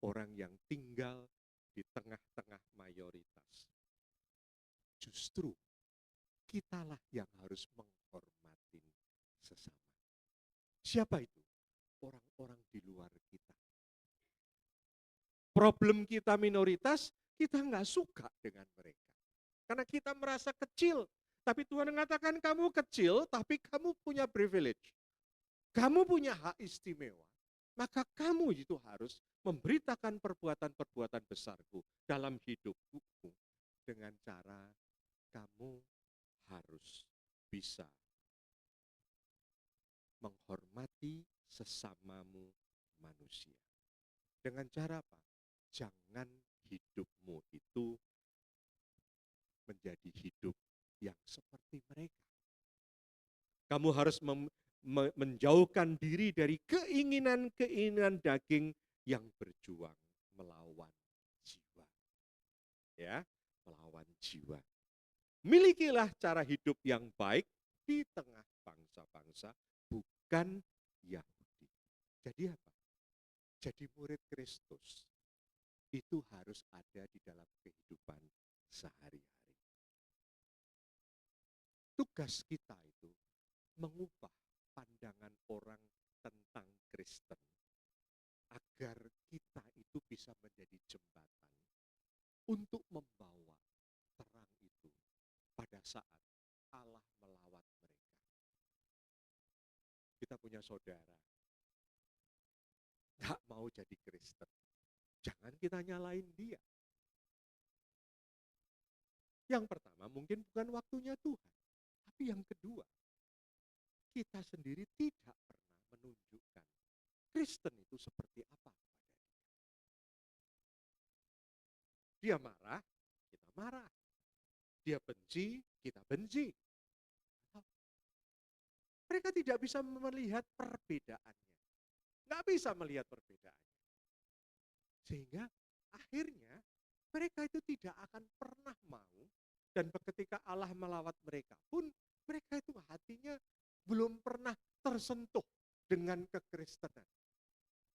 orang yang tinggal di tengah-tengah mayoritas, justru kitalah yang harus menghormati sesama. Siapa itu? Orang-orang di luar kita. Problem kita minoritas, kita nggak suka dengan mereka. Karena kita merasa kecil. Tapi Tuhan mengatakan kamu kecil, tapi kamu punya privilege. Kamu punya hak istimewa. Maka kamu itu harus memberitakan perbuatan-perbuatan besarku dalam hidupku dengan cara kamu harus bisa menghormati sesamamu manusia. Dengan cara apa? Jangan hidupmu itu menjadi hidup yang seperti mereka. Kamu harus menjauhkan diri dari keinginan-keinginan daging yang berjuang melawan jiwa. Ya, melawan jiwa. Milikilah cara hidup yang baik di tengah bangsa-bangsa, bukan Yahudi. Jadi apa? Jadi murid Kristus itu harus ada di dalam kehidupan sehari-hari. Tugas kita itu mengubah pandangan orang tentang Kristen agar kita itu bisa menjadi jembatan untuk membawa terang itu pada saat Allah melawat mereka. Kita punya saudara, gak mau jadi Kristen. Jangan kita nyalain dia. Yang pertama mungkin bukan waktunya Tuhan. Tapi yang kedua, kita sendiri tidak pernah menunjukkan Kristen itu seperti apa pada dia. Dia marah, kita marah. Dia benci, kita benci. Mereka tidak bisa melihat perbedaannya. Nggak bisa melihat perbedaannya. Sehingga akhirnya mereka itu tidak akan pernah mau, dan ketika Allah melawat mereka pun, mereka itu hatinya belum pernah tersentuh dengan kekristenan.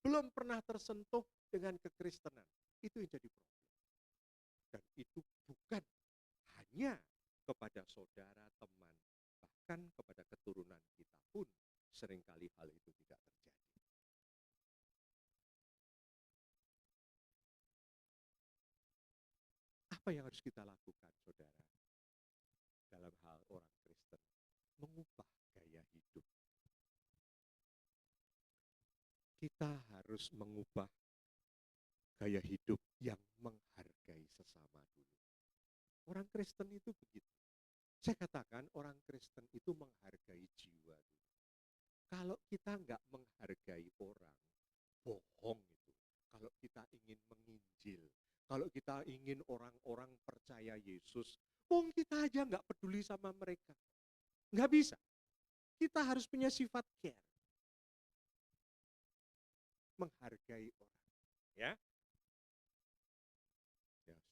Belum pernah tersentuh dengan kekristenan. Itu yang jadi problem. Dan itu bukan hanya kepada saudara, teman, bahkan kepada keturunan kita pun seringkali hal itu tidak terjadi. Apa yang harus kita lakukan, saudara, dalam hal orang Kristen? Mengubah gaya hidup. Kita harus mengubah gaya hidup yang menghargai sesama dulu. Orang Kristen itu begitu. Saya katakan orang Kristen itu menghargai jiwa dulu. Kalau kita nggak menghargai orang, bohong itu. Kalau kita ingin menginjil, kalau kita ingin orang-orang percaya Yesus, kita aja nggak peduli sama mereka. Nggak bisa. Kita harus punya sifat care. Menghargai orang. Ya,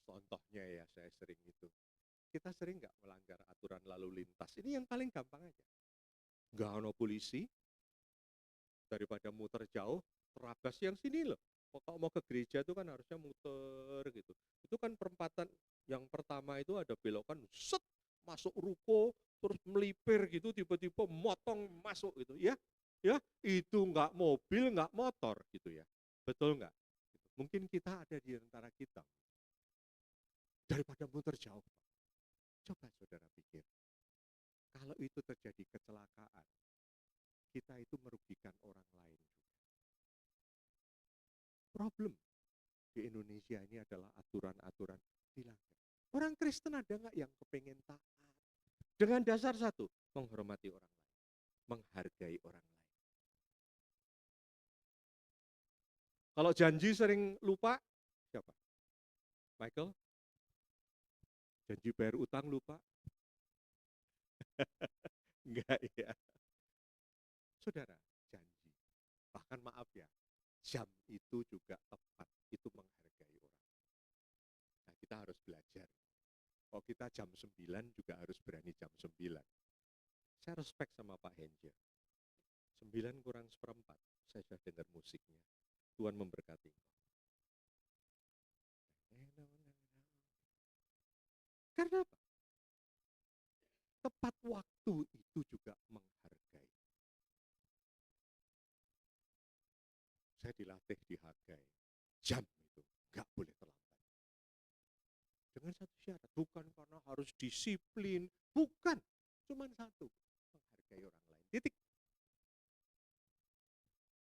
contohnya ya, saya sering itu. Kita sering nggak melanggar aturan lalu lintas. Ini yang paling gampang aja. Nggak ada polisi, daripada muter jauh, terabas yang sini loh. Kalau mau ke gereja itu kan harusnya muter gitu. Itu kan perempatan yang pertama itu ada belokan, set, masuk ruko, terus melipir gitu, tiba-tiba motong masuk gitu ya. Ya, itu nggak mobil, nggak motor gitu ya. Betul nggak? Mungkin kita ada di antara kita. Daripada muter jauh. Coba saudara pikir. Kalau itu terjadi kecelakaan, kita itu merugikan orang lain juga. Problem di Indonesia ini adalah aturan-aturan dilanggar. Orang Kristen ada nggak yang kepengen taat? Dengan dasar satu, menghormati orang lain, menghargai orang lain. Kalau janji sering lupa, siapa? Michael? Janji bayar utang lupa? Enggak ya. Saudara, janji. Bahkan maaf ya, jam itu juga tepat, itu menghargai orang. Nah, kita harus belajar. Kalau kita jam 9 juga harus berani jam 9. Saya respect sama Pak Henja. 9 kurang seperempat, saya sudah dengar musiknya. Tuhan memberkati. Karena apa? Tepat waktu itu juga menghargai. Saya dilatih di Hagai. Jam itu nggak boleh terlambat. Dengan satu syarat, bukan karena harus disiplin, bukan. Cuman satu, menghargai orang lain. Titik.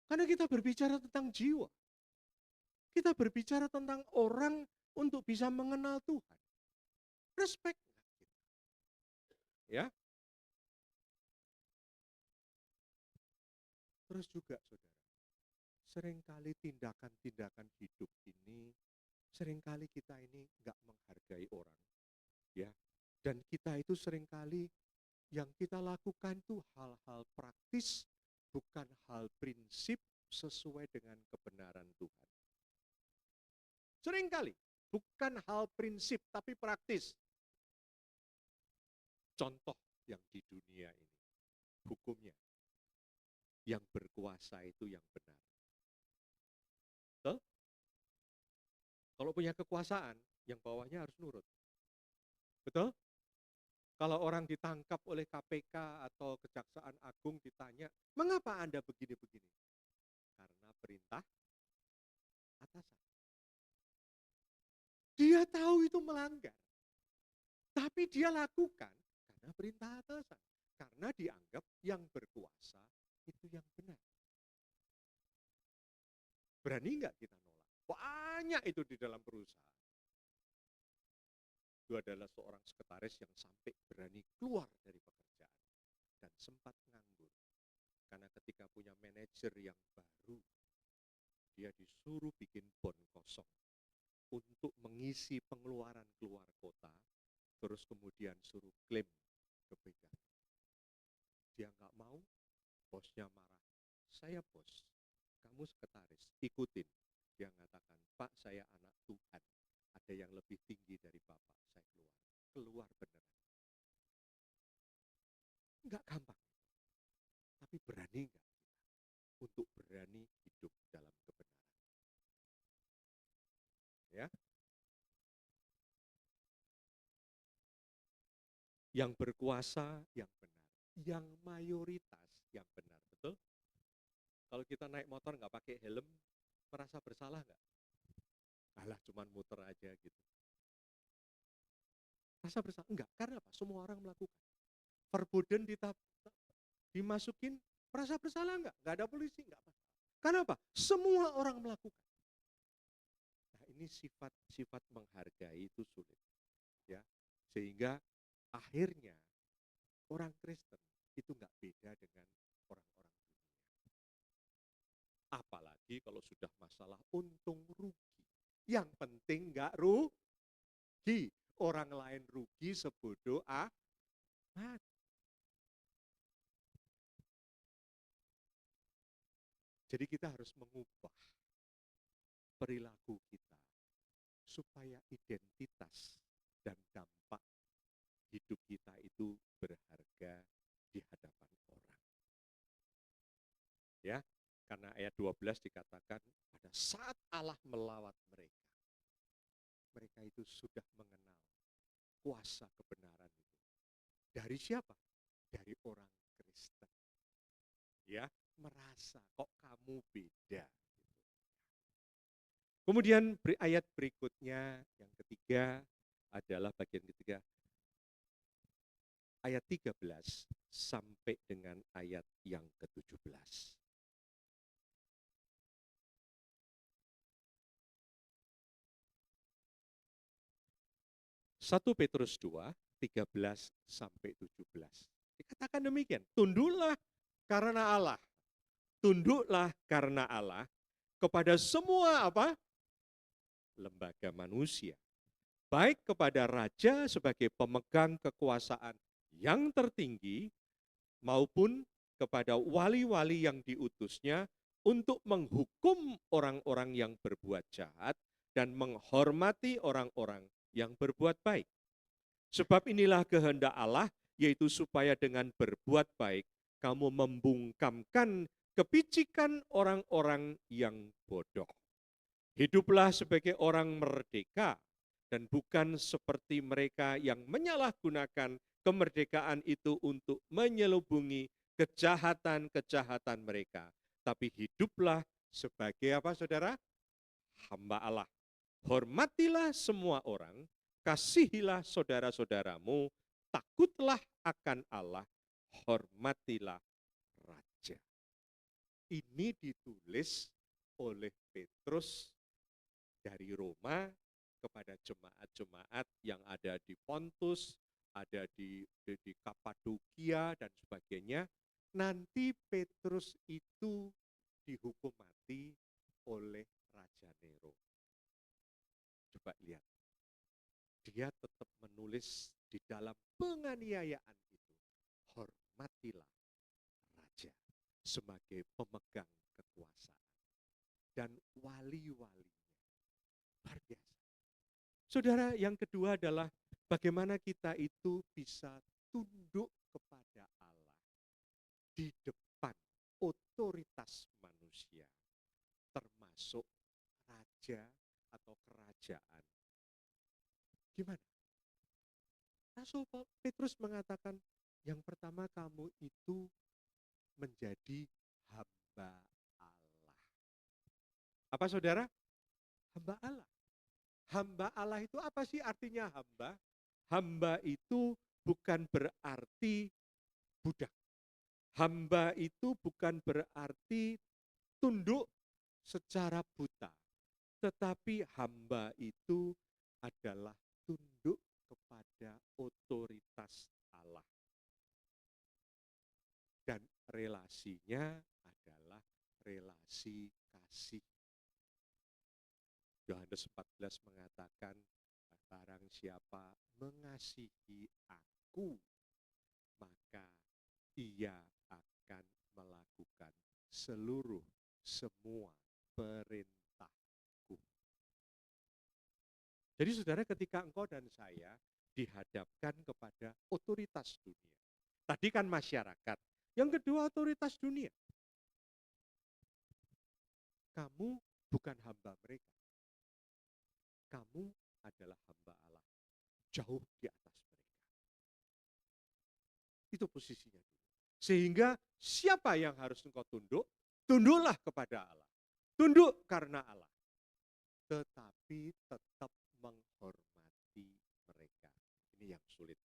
Karena kita berbicara tentang jiwa. Kita berbicara tentang orang untuk bisa mengenal Tuhan. Respect. Ya. Terus juga saudara, seringkali tindakan-tindakan hidup ini, seringkali kita ini nggak menghargai orang. Ya, dan kita itu seringkali yang kita lakukan itu hal-hal praktis, bukan hal prinsip sesuai dengan kebenaran Tuhan. Seringkali, bukan hal prinsip tapi praktis. Contoh yang di dunia ini, hukumnya, yang berkuasa itu yang benar. Betul? Kalau punya kekuasaan, yang bawahnya harus nurut. Betul? Kalau orang ditangkap oleh KPK atau Kejaksaan Agung ditanya, mengapa Anda begini-begini? Karena perintah atasan. Dia tahu itu melanggar. Tapi dia lakukan karena perintah atasan. Karena dianggap yang berkuasa itu yang benar. Berani nggak kita nolak? Banyak itu di dalam perusahaan. Itu adalah seorang sekretaris yang sampai berani keluar dari pekerjaan dan sempat nganggur. Karena ketika punya manajer yang baru, dia disuruh bikin bon kosong untuk mengisi pengeluaran keluar kota, terus kemudian suruh klaim ke BK. Dia nggak mau, bosnya marah. Saya bos, kamu sekretaris, ikutin. Dia mengatakan, Pak saya anak Tuhan, ada yang lebih tinggi dari Bapak, saya keluar. Keluar beneran. Enggak gampang. Tapi berani enggak kita untuk berani hidup dalam kebenaran? Ya. Yang berkuasa yang benar, yang mayoritas yang benar, betul? Kalau kita naik motor nggak pakai helm, merasa bersalah nggak? Alah, cuman muter aja gitu. Rasa bersalah? Enggak, karena apa? Semua orang melakukan. Verboden dimasukin, merasa bersalah enggak? Enggak ada polisi, enggak apa. Karena apa? Semua orang melakukan. Nah, ini sifat menghargai itu sulit. Ya, sehingga akhirnya orang Kristen itu enggak beda dengan orang-orang dunia. Apalagi kalau sudah masalah untung rugi. Yang penting enggak rugi. Orang lain rugi sebodoh amat. Jadi kita harus mengubah perilaku kita supaya identitas dan dampak hidup kita itu berharga di hadapan orang. Ya, karena ayat 12 dikatakan pada saat Allah melawat mereka, mereka itu sudah mengenal kuasa kebenaran itu. Dari siapa? Dari orang Kristen. Ya, merasa kok kamu beda. Kemudian ayat berikutnya yang ketiga adalah bagian ketiga. Ayat 13 sampai dengan ayat yang ke-17. 1 Petrus 2, 13 sampai 17. Dikatakan demikian, tunduklah karena Allah. Tunduklah karena Allah kepada semua apa? Lembaga manusia. Baik kepada raja sebagai pemegang kekuasaan yang tertinggi maupun kepada wali-wali yang diutusnya untuk menghukum orang-orang yang berbuat jahat dan menghormati orang-orang yang berbuat baik. Sebab inilah kehendak Allah, yaitu supaya dengan berbuat baik kamu membungkamkan kepicikan orang-orang yang bodoh. Hiduplah sebagai orang merdeka dan bukan seperti mereka yang menyalahgunakan kemerdekaan itu untuk menyelubungi kejahatan-kejahatan mereka. Tapi hiduplah sebagai apa saudara? Hamba Allah. Hormatilah semua orang, kasihilah saudara-saudaramu, takutlah akan Allah, hormatilah raja. Ini ditulis oleh Petrus dari Roma kepada jemaat-jemaat yang ada di Pontus, ada di Kapadokia dan sebagainya, nanti Petrus itu dihukum mati oleh Raja Nero. Coba lihat, dia tetap menulis di dalam penganiayaan itu, hormatilah raja sebagai pemegang kekuasaan dan wali-walinya. Luar biasa. Saudara, yang kedua adalah bagaimana kita itu bisa tunduk kepada Allah di depan otoritas manusia, termasuk raja atau kerajaan. Gimana? Rasul Petrus mengatakan, yang pertama kamu itu menjadi hamba Allah. Apa saudara? Hamba Allah. Hamba Allah itu apa sih artinya hamba? Hamba itu bukan berarti budak. Hamba itu bukan berarti tunduk secara buta. Tetapi hamba itu adalah tunduk kepada otoritas Allah. Dan relasinya adalah relasi kasih. Yohanes 14 mengatakan, barang siapa mengasihi aku, maka ia akan melakukan semua perintahku. Jadi saudara, ketika engkau dan saya dihadapkan kepada otoritas dunia. Tadi kan masyarakat, yang kedua otoritas dunia. Kamu bukan hamba mereka. Kamu adalah hamba Allah, jauh di atas mereka. Itu posisinya dulu. Sehingga siapa yang harus engkau tunduk? Tunduklah kepada Allah. Tunduk karena Allah. Tetapi tetap menghormati mereka. Ini yang sulit.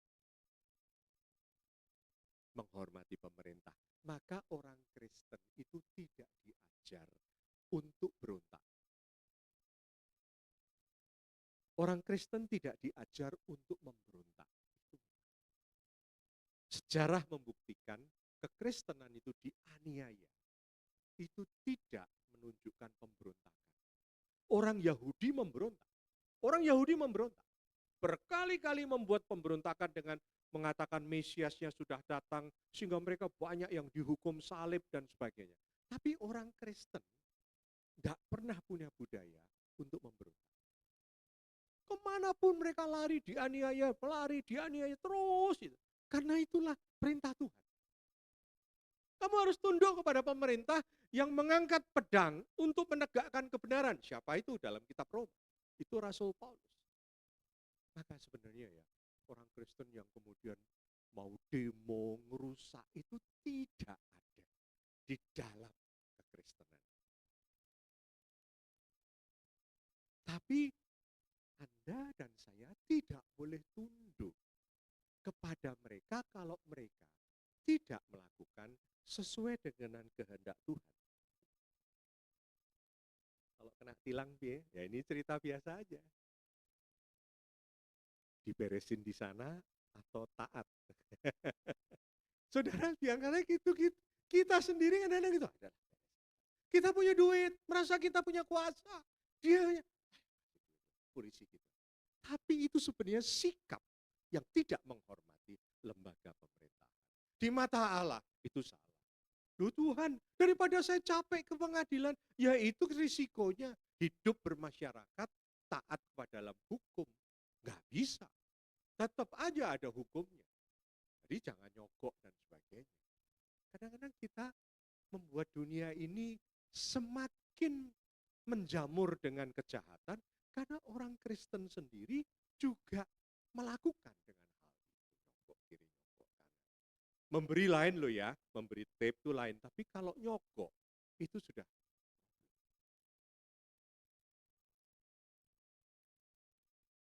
Menghormati pemerintah. Maka orang Kristen itu tidak diajar untuk berontak. Orang Kristen tidak diajar untuk memberontak. Sejarah membuktikan kekristenan itu dianiaya. Itu tidak menunjukkan pemberontakan. Orang Yahudi memberontak. Orang Yahudi memberontak. Berkali-kali membuat pemberontakan dengan mengatakan Mesiasnya sudah datang, sehingga mereka banyak yang dihukum salib dan sebagainya. Tapi orang Kristen tidak pernah punya budaya untuk memberontak. Kemanapun mereka lari, dianiaya terus. Gitu. Karena itulah perintah Tuhan. Kamu harus tunduk kepada pemerintah yang mengangkat pedang untuk menegakkan kebenaran. Siapa itu dalam kitab Roma? Itu Rasul Paulus. Maka sebenarnya ya, orang Kristen yang kemudian mau demo, ngerusak, itu tidak ada di dalam kekristenan. Tapi Anda dan saya tidak boleh tunduk kepada mereka kalau mereka tidak melakukan sesuai dengan kehendak Tuhan. Kalau kena tilang, ya ini cerita biasa aja. Diberesin di sana atau taat. Saudara, diantaranya gitu. Kita sendiri kadang-kadang gitu. Kita punya duit, merasa kita punya kuasa. Dia hanya polisi kita. Tapi itu sebenarnya sikap yang tidak menghormati lembaga pemerintahan. Di mata Allah itu salah. Loh Tuhan, daripada saya capek ke pengadilan, ya itu risikonya hidup bermasyarakat taat kepada dalam hukum. Nggak bisa. Tetap aja ada hukumnya. Jadi jangan nyogok dan sebagainya. Kadang-kadang kita membuat dunia ini semakin menjamur dengan kejahatan karena orang Kristen sendiri juga melakukan dengan hal itu. Nyogok kiri, nyogok kanan. Memberi lain loh ya, memberi tape itu lain. Tapi kalau nyogok itu sudah.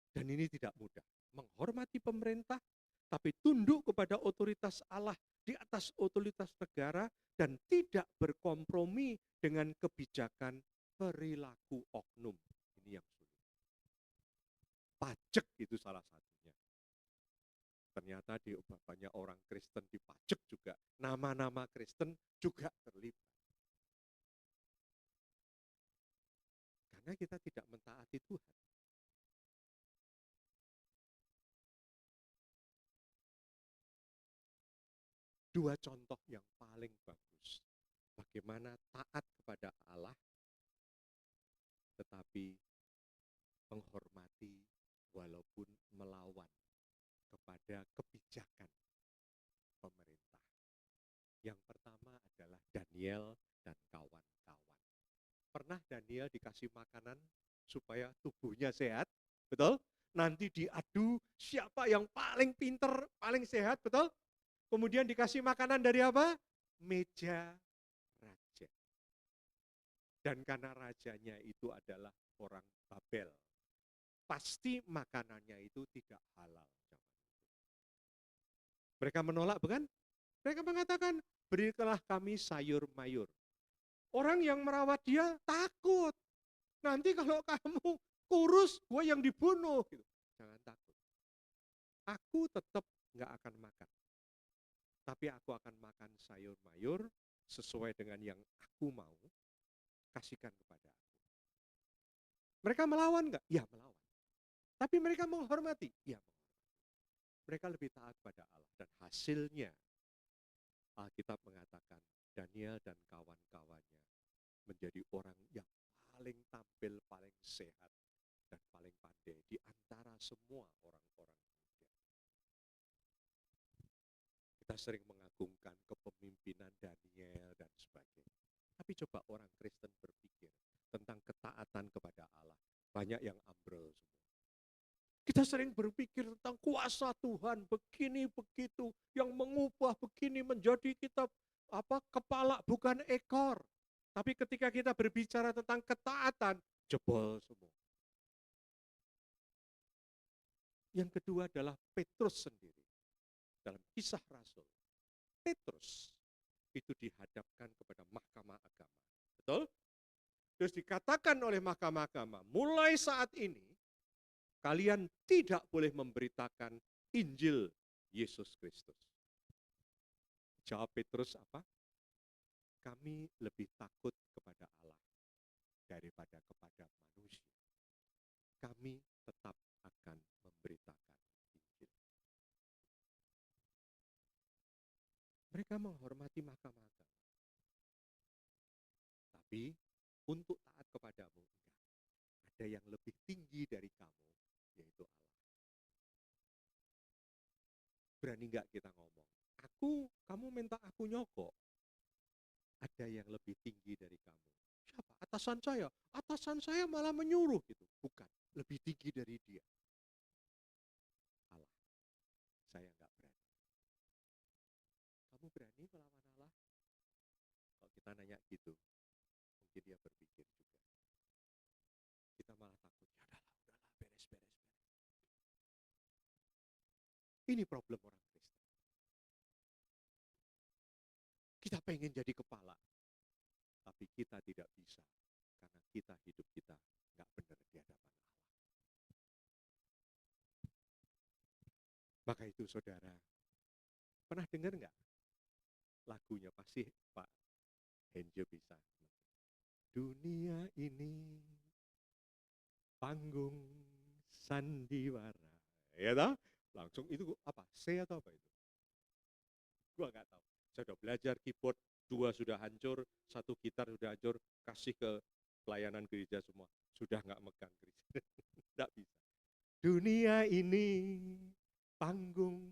Dan ini tidak mudah. Menghormati pemerintah, tapi tunduk kepada otoritas Allah di atas otoritas negara dan tidak berkompromi dengan kebijakan perilaku oknum. Ini yang sulit. Pajak itu salah satunya. Ternyata di banyak orang Kristen dipajak juga, nama-nama Kristen juga terlibat. Karena kita tidak mentaati Tuhan. Dua contoh yang paling bagus. Bagaimana taat kepada Allah, tetapi menghormati walaupun melawan kepada kebijakan pemerintah. Yang pertama adalah Daniel dan kawan-kawan. Pernah Daniel dikasih makanan supaya tubuhnya sehat? Betul? Nanti diadu siapa yang paling pinter, paling sehat, betul? Kemudian dikasih makanan dari apa? Meja raja. Dan karena rajanya itu adalah orang Babel, pasti makanannya itu tidak halal. Mereka menolak, bukan? Mereka mengatakan, berikanlah kami sayur mayur. Orang yang merawat dia takut. Nanti kalau kamu kurus, gue yang dibunuh. Gitu. Jangan takut. Aku tetap nggak akan makan. Tapi aku akan makan sayur mayur sesuai dengan yang aku mau. Kasihkan kepada aku. Mereka melawan nggak? Ya melawan. Tapi mereka menghormati? Ya menghormati. Mereka lebih taat pada Allah. Dan hasilnya Alkitab mengatakan Daniel dan kawan-kawannya menjadi orang yang paling tampil, paling sehat, dan paling pandai di antara semua orang-orang muda. Kita sering mengagungkan kepemimpinan Daniel dan sebagainya. Tapi coba orang Kristen berpikir tentang ketaatan kepada Allah. Banyak yang ambrol semua. Kita sering berpikir tentang kuasa Tuhan begini begitu yang mengubah begini menjadi kita kepala bukan ekor. Tapi ketika kita berbicara tentang ketaatan, jebol semua. Yang kedua adalah Petrus sendiri. Dalam Kisah Rasul, Petrus itu dihadapkan kepada mahkamah agama. Betul? Terus dikatakan oleh mahkamah agama, mulai saat ini kalian tidak boleh memberitakan Injil Yesus Kristus. Jawab Petrus apa? Kami lebih takut kepada Allah daripada kepada manusia. Kami tetap akan memberitakan Injil. Mereka menghormati mahkamah agama. Tapi untuk taat kepadamu, enggak. Ada yang lebih tinggi dari kamu, yaitu Allah. Berani enggak kita ngomong? Kamu minta aku nyogok. Ada yang lebih tinggi dari kamu. Siapa? Atasan saya. Atasan saya malah menyuruh gitu. Bukan, lebih tinggi dari dia. Allah. Saya enggak berani. Kamu berani melawan Allah? Kalau kita nanya gitu, mungkin dia berpikir juga. Kita malah takut, ya udahlah, beres. Ini problem orang Kristen. Kita pengen jadi kepala, tapi kita tidak bisa, karena hidup kita nggak benar di hadapan Allah. Maka itu saudara, pernah dengar nggak lagunya? Pasti Pak Henjo bisa. Dunia ini panggung sandiwara. Ya toh? Langsung itu apa? C atau apa itu? Gua nggak tahu. Saya sudah belajar keyboard, 2 sudah hancur, 1 gitar sudah hancur, kasih ke pelayanan gereja semua. Sudah nggak megang gereja. Nggak bisa. Dunia ini panggung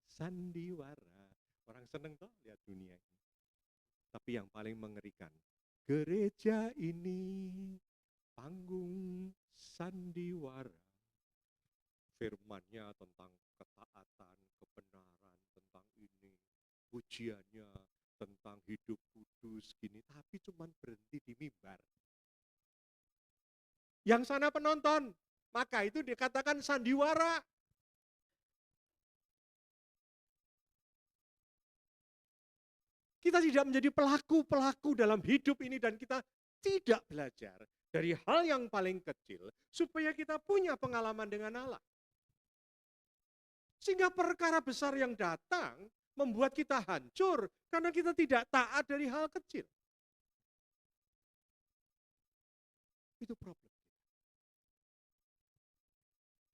sandiwara. Orang seneng toh lihat dunia ini. Tapi yang paling mengerikan, gereja ini panggung sandiwara. Firman-nya tentang ketaatan, kebenaran, tentang ini. Pujiannya tentang hidup kudus gini, tapi cuma berhenti di mimbar. Yang sana penonton, maka itu dikatakan sandiwara. Kita tidak menjadi pelaku-pelaku dalam hidup ini dan kita tidak belajar dari hal yang paling kecil supaya kita punya pengalaman dengan Allah. Sehingga perkara besar yang datang membuat kita hancur karena kita tidak taat dari hal kecil. Itu problem.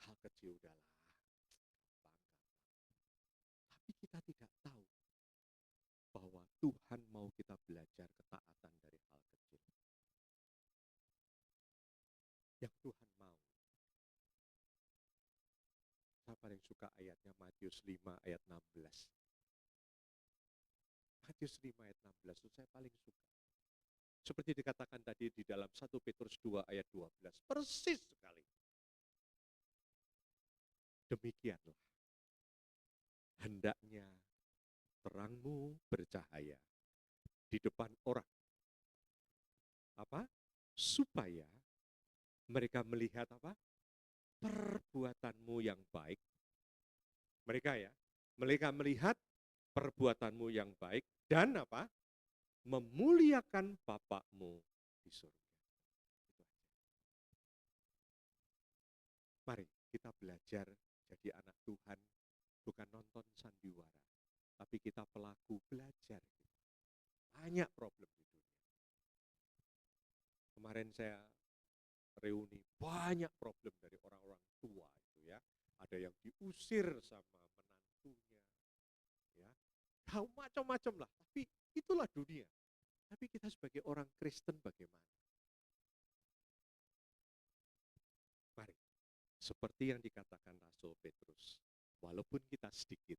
Hal kecil udahlah, tapi kita tidak tahu bahwa Tuhan mau kita belajar ketaatan dari hal kecil. Yang Tuhan mau. Saya paling suka ayatnya Matius 5 ayat 16. Matius 5 ayat 16 itu saya paling suka. Seperti dikatakan tadi di dalam 1 Petrus 2 ayat 12. Persis sekali. Demikianlah. Hendaknya terangmu bercahaya di depan orang. Apa? Supaya mereka melihat apa? Perbuatanmu yang baik. Mereka melihat perbuatanmu yang baik dan apa? Memuliakan Bapakmu di surga. Itu aja. Mari kita belajar jadi anak Tuhan, bukan nonton sandiwara, tapi kita pelaku belajar. Banyak problem di dunia. Kemarin saya reuni banyak problem dari orang-orang tua itu ya. Ada yang diusir sama menantunya, ya, macam-macam lah. Tapi itulah dunia. Tapi kita sebagai orang Kristen bagaimana? Mari, seperti yang dikatakan Rasul Petrus, walaupun kita sedikit,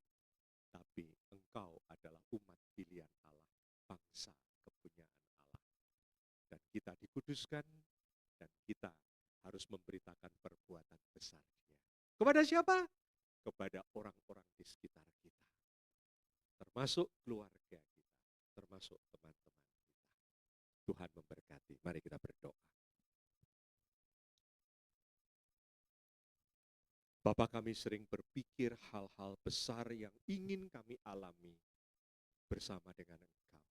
tapi engkau adalah umat pilihan Allah, bangsa kepunyaan Allah. Dan kita dikuduskan, dan kita harus memberitakan perbuatan besar Dia. Kepada siapa? Kepada orang-orang di sekitar kita. Termasuk keluarga kita, termasuk teman-teman kita. Tuhan memberkati. Mari kita berdoa. Bapa, kami sering berpikir hal-hal besar yang ingin kami alami bersama dengan Engkau.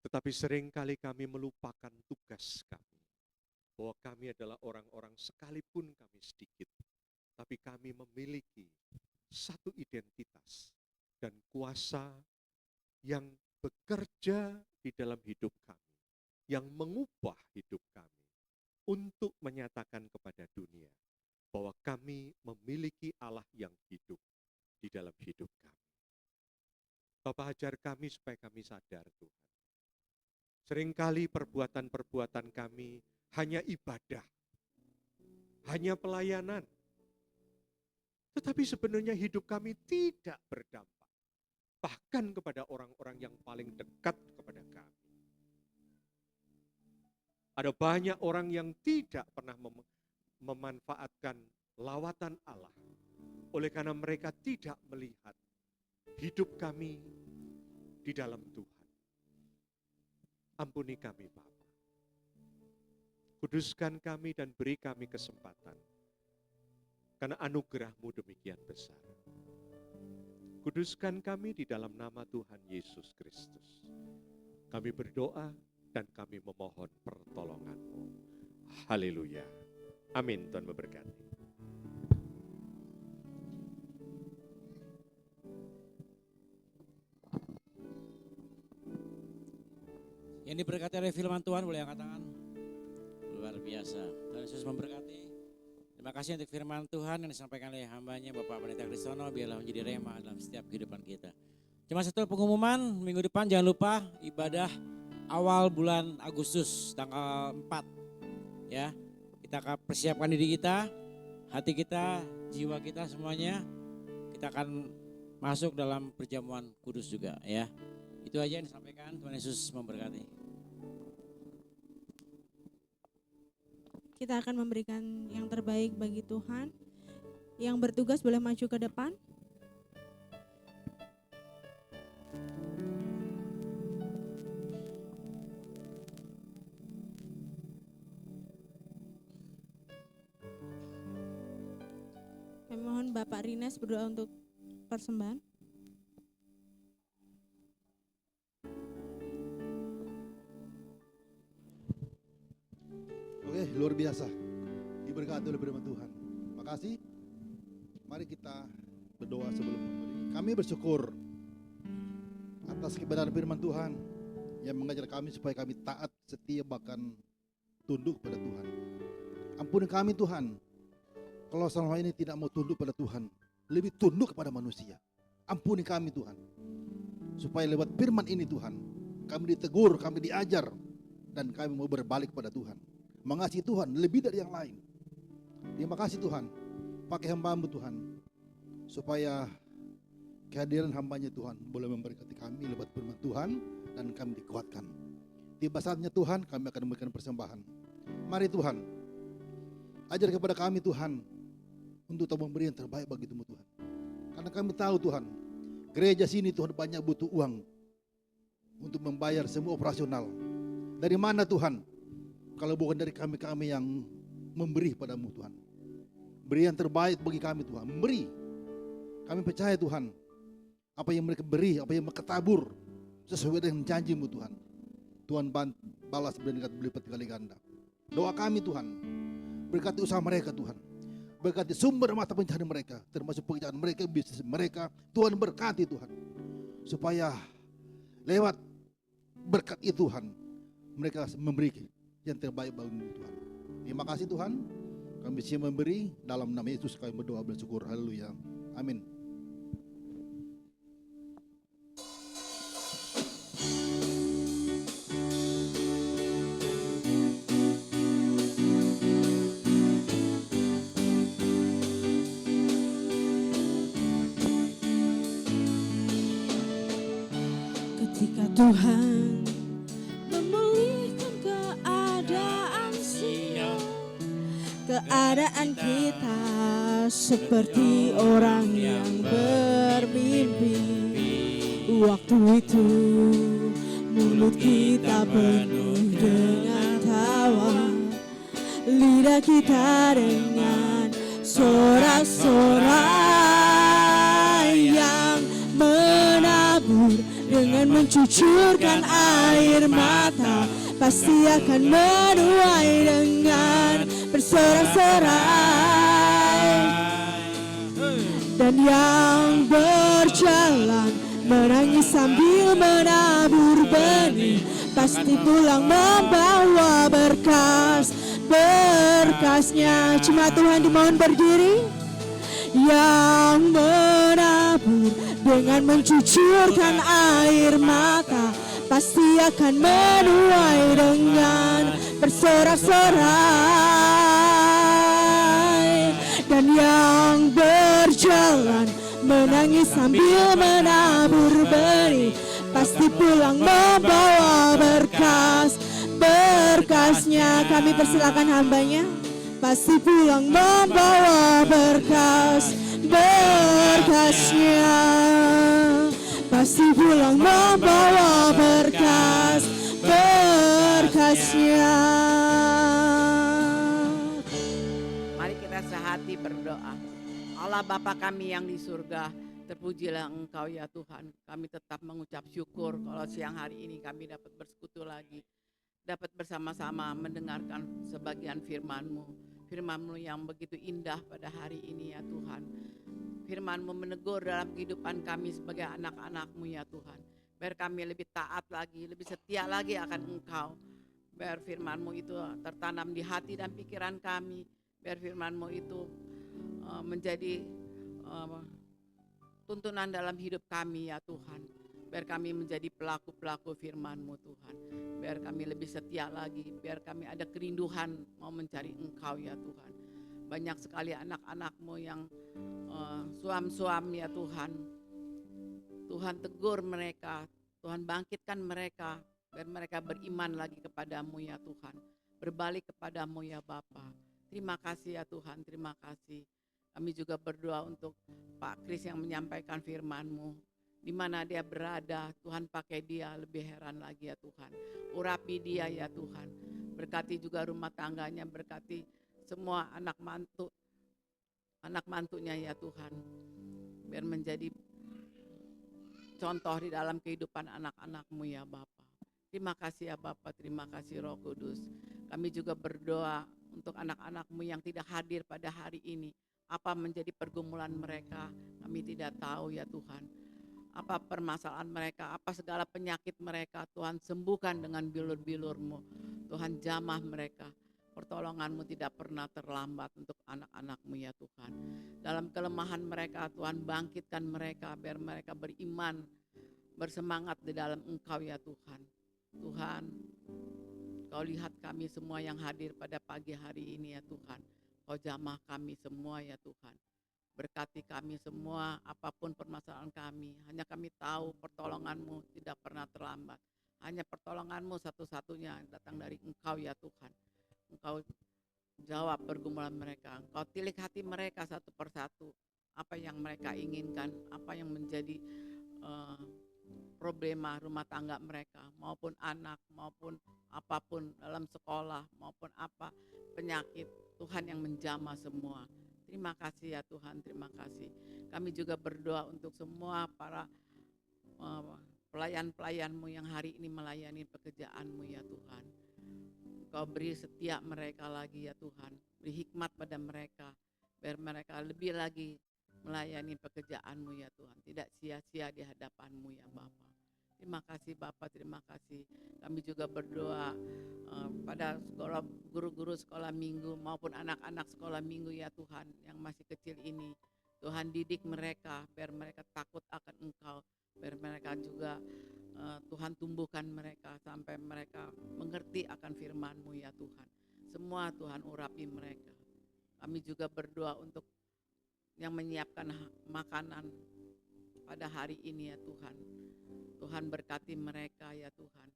Tetapi seringkali kami melupakan tugas kami. Bahwa kami adalah orang-orang sekalipun kami sedikit. Tapi kami memiliki satu identitas dan kuasa yang bekerja di dalam hidup kami. Yang mengubah hidup kami. Untuk menyatakan kepada dunia bahwa kami memiliki Allah yang hidup di dalam hidup kami. Bapa, ajar kami supaya kami sadar Tuhan. Seringkali perbuatan-perbuatan kami hanya ibadah, hanya pelayanan. Tetapi sebenarnya hidup kami tidak berdampak. Bahkan kepada orang-orang yang paling dekat kepada kami. Ada banyak orang yang tidak pernah memanfaatkan lawatan Allah. Oleh karena mereka tidak melihat hidup kami di dalam Tuhan. Ampuni kami Bapa. Kuduskan kami dan beri kami kesempatan. Karena anugerah-Mu demikian besar. Kuduskan kami di dalam nama Tuhan Yesus Kristus. Kami berdoa dan kami memohon pertolongan-Mu. Haleluya. Amin. Tuhan memberkati. Yang diberkati oleh firman Tuhan boleh angkat tangan. Luar biasa. Tuhan Yesus memberkati. Terima kasih untuk firman Tuhan yang disampaikan oleh hambanya Bapak Pendeta Kristono, biarlah menjadi rema dalam setiap kehidupan kita. Cuma satu pengumuman, minggu depan jangan lupa ibadah awal bulan Agustus tanggal 4. Ya, kita akan persiapkan diri kita, hati kita, jiwa kita semuanya. Kita akan masuk dalam perjamuan kudus juga ya. Itu aja yang disampaikan. Tuhan Yesus memberkati. Kita akan memberikan yang terbaik bagi Tuhan. Yang bertugas boleh maju ke depan. Kami mohon Bapak Rines berdoa untuk persembahan. Oke, luar biasa. Diberkati oleh firman Tuhan. kasih. Mari kita berdoa sebelum memberi. Kami bersyukur atas kebenaran firman Tuhan yang mengajar kami supaya kami taat, setia, bahkan tunduk pada Tuhan. Ampuni kami Tuhan, kalau selama ini tidak mau tunduk pada Tuhan, lebih tunduk kepada manusia. Ampuni kami Tuhan, supaya lewat firman ini Tuhan, kami ditegur, kami diajar, dan kami mau berbalik pada Tuhan. Mengasihi Tuhan lebih dari yang lain. Terima kasih Tuhan, pakai hamba-Mu Tuhan, supaya kehadiran hamba-Nya Tuhan boleh memberkati kami lewat firman Tuhan, dan kami dikuatkan. Tiba saatnya Tuhan, kami akan memberikan persembahan. Mari Tuhan, ajar kepada kami Tuhan, untuk tahu memberi yang terbaik bagi Tuhan. Karena kami tahu Tuhan, gereja sini Tuhan banyak butuh uang untuk membayar semua operasional. Dari mana Tuhan? Kalau bukan dari kami-kami yang memberi padamu Tuhan. Beri yang terbaik bagi kami Tuhan. Memberi. Kami percaya Tuhan, apa yang mereka beri, apa yang mereka tabur, sesuai dengan janji-Mu Tuhan. Tuhan balas berlipat kali ganda. Doa kami Tuhan, berkati usaha mereka Tuhan. Berkati sumber mata pencaharian mereka, termasuk pekerjaan mereka, bisnis mereka. Tuhan berkati Tuhan, supaya lewat berkat itu Tuhan, mereka memberi yang terbaik bagimu Tuhan. Terima kasih Tuhan, kami siap memberi, dalam nama Yesus kami berdoa bersyukur. Haleluya. Amin. Ketika Tuhan memulihkan keadaan Sion, keadaan kita seperti orang yang bermimpi. Waktu itu mulut kita penuh dengan tawa, lidah kita dengan sorak-sorai yang menabur dengan mencucurkan air mata, pasti akan menuai dengan bersorak-sorai. Dan yang berjalan menangis sambil menabur benih, pasti pulang membawa berkasnya. Cuma Tuhan dimohon berdiri. Yang menabur dengan mencucurkan air mata, pasti akan menuai dengan bersorak-sorai. Dan yang berjalan menangis sambil menabur benih, pasti pulang membawa berkasnya. Kami persilakan hambanya, pasti pulang membawa berkasnya. Pasti pulang membawa berkasnya. Mari kita sehati berdoa. Allah Bapa kami yang di surga, terpujilah Engkau ya Tuhan. Kami tetap mengucap syukur kalau siang hari ini kami dapat bersekutu lagi, dapat bersama-sama mendengarkan sebagian firman-Mu. Firman-Mu yang begitu indah pada hari ini ya Tuhan. Firman-Mu menegur dalam kehidupan kami sebagai anak-anak-Mu ya Tuhan. Biar kami lebih taat lagi, lebih setia lagi akan Engkau. Biar firman-Mu itu tertanam di hati dan pikiran kami. Biar firman-Mu itu menjadi tuntunan dalam hidup kami ya Tuhan. Biar kami menjadi pelaku-pelaku firman-Mu Tuhan. Biar kami lebih setia lagi, biar kami ada kerinduan mau mencari Engkau ya Tuhan. Banyak sekali anak-anak-Mu yang suam-suam ya Tuhan. Tuhan tegur mereka, Tuhan bangkitkan mereka, biar mereka beriman lagi kepadamu ya Tuhan. Berbalik kepadamu ya Bapa. Terima kasih ya Tuhan, terima kasih. Kami juga berdoa untuk Pak Kris yang menyampaikan firman-Mu. Di mana dia berada, Tuhan pakai dia, lebih heran lagi ya Tuhan. Urapi dia ya Tuhan. Berkati juga rumah tangganya, berkati semua anak mantunya ya Tuhan. Biar menjadi contoh di dalam kehidupan anak-anak-Mu ya Bapa. Terima kasih ya Bapa, terima kasih Roh Kudus. Kami juga berdoa untuk anak-anak-Mu yang tidak hadir pada hari ini. apa menjadi pergumulan mereka, kami tidak tahu ya Tuhan. Apa permasalahan mereka, apa segala penyakit mereka, Tuhan sembuhkan dengan bilur-bilur-Mu. Tuhan jamah mereka. Pertolongan-Mu tidak pernah terlambat untuk anak-anak-Mu ya Tuhan. Dalam kelemahan mereka, Tuhan bangkitkan mereka biar mereka beriman, bersemangat di dalam Engkau ya Tuhan. Tuhan, Kau lihat kami semua yang hadir pada pagi hari ini ya Tuhan. Kau jamah kami semua ya Tuhan. Berkati kami semua, apapun permasalahan kami. Hanya kami tahu pertolongan-Mu tidak pernah terlambat. Hanya pertolongan-Mu satu-satunya datang dari Engkau ya Tuhan. Engkau jawab pergumulan mereka. Engkau tilik hati mereka satu persatu. Apa yang mereka inginkan, apa yang menjadi problema rumah tangga mereka. Maupun anak, maupun apapun dalam sekolah, maupun apa penyakit. Tuhan yang menjamah semua. Terima kasih ya Tuhan, terima kasih. Kami juga berdoa untuk semua para pelayan-pelayan-Mu yang hari ini melayani pekerjaan-Mu ya Tuhan. Kau beri setia mereka lagi ya Tuhan. Beri hikmat pada mereka. Biar mereka lebih lagi melayani pekerjaan-Mu ya Tuhan. Tidak sia-sia di hadapan-Mu ya Bapa. Terima kasih Bapak, terima kasih. Kami juga berdoa pada sekolah, guru-guru sekolah minggu maupun anak-anak sekolah minggu ya Tuhan yang masih kecil ini. Tuhan didik mereka biar mereka takut akan Engkau. Biar mereka juga Tuhan tumbuhkan mereka sampai mereka mengerti akan firman-Mu ya Tuhan. Semua Tuhan urapi mereka. Kami juga berdoa untuk yang menyiapkan makanan pada hari ini ya Tuhan. Tuhan berkati mereka ya Tuhan.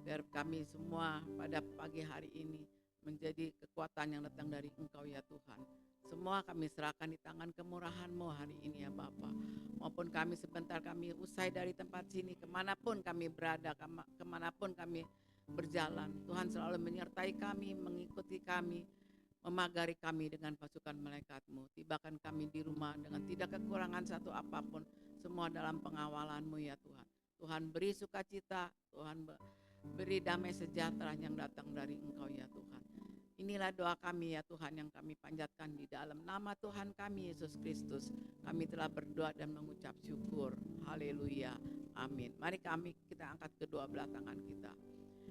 Biar kami semua pada pagi hari ini menjadi kekuatan yang datang dari Engkau ya Tuhan. Semua kami serahkan di tangan kemurahan-Mu hari ini ya Bapa. Maupun kami sebentar kami usai dari tempat sini, kemanapun kami berada, kemanapun kami berjalan. Tuhan selalu menyertai kami, mengikuti kami, memagari kami dengan pasukan malaikat-Mu. Tibakan kami di rumah dengan tidak kekurangan satu apapun. Semua dalam pengawalan-Mu ya Tuhan. Tuhan beri sukacita, Tuhan beri damai sejahtera yang datang dari Engkau ya Tuhan. Inilah doa kami ya Tuhan yang kami panjatkan di dalam nama Tuhan kami Yesus Kristus. Kami telah berdoa dan mengucap syukur. Haleluya. Amin. Mari kita angkat kedua belah tangan kita.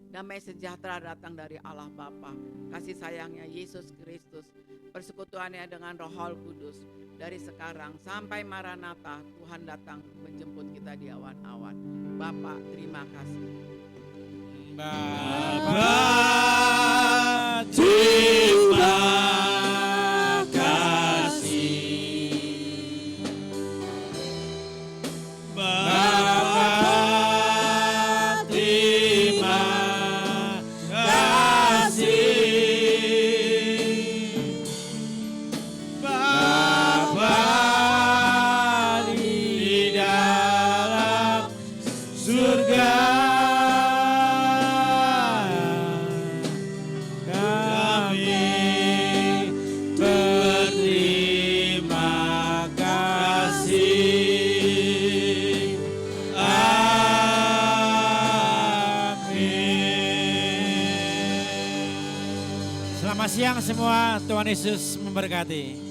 Damai sejahtera datang dari Allah Bapa, kasih sayangnya Yesus Kristus, persekutuannya dengan Roh Kudus, dari sekarang sampai Maranatha, Tuhan datang menjemput kita di awan-awan. Bapa, terima kasih. Bapa, terima kasih. Bapa, terima kasih. Bapa di dalam surga, selamat siang semua, Tuhan Yesus memberkati.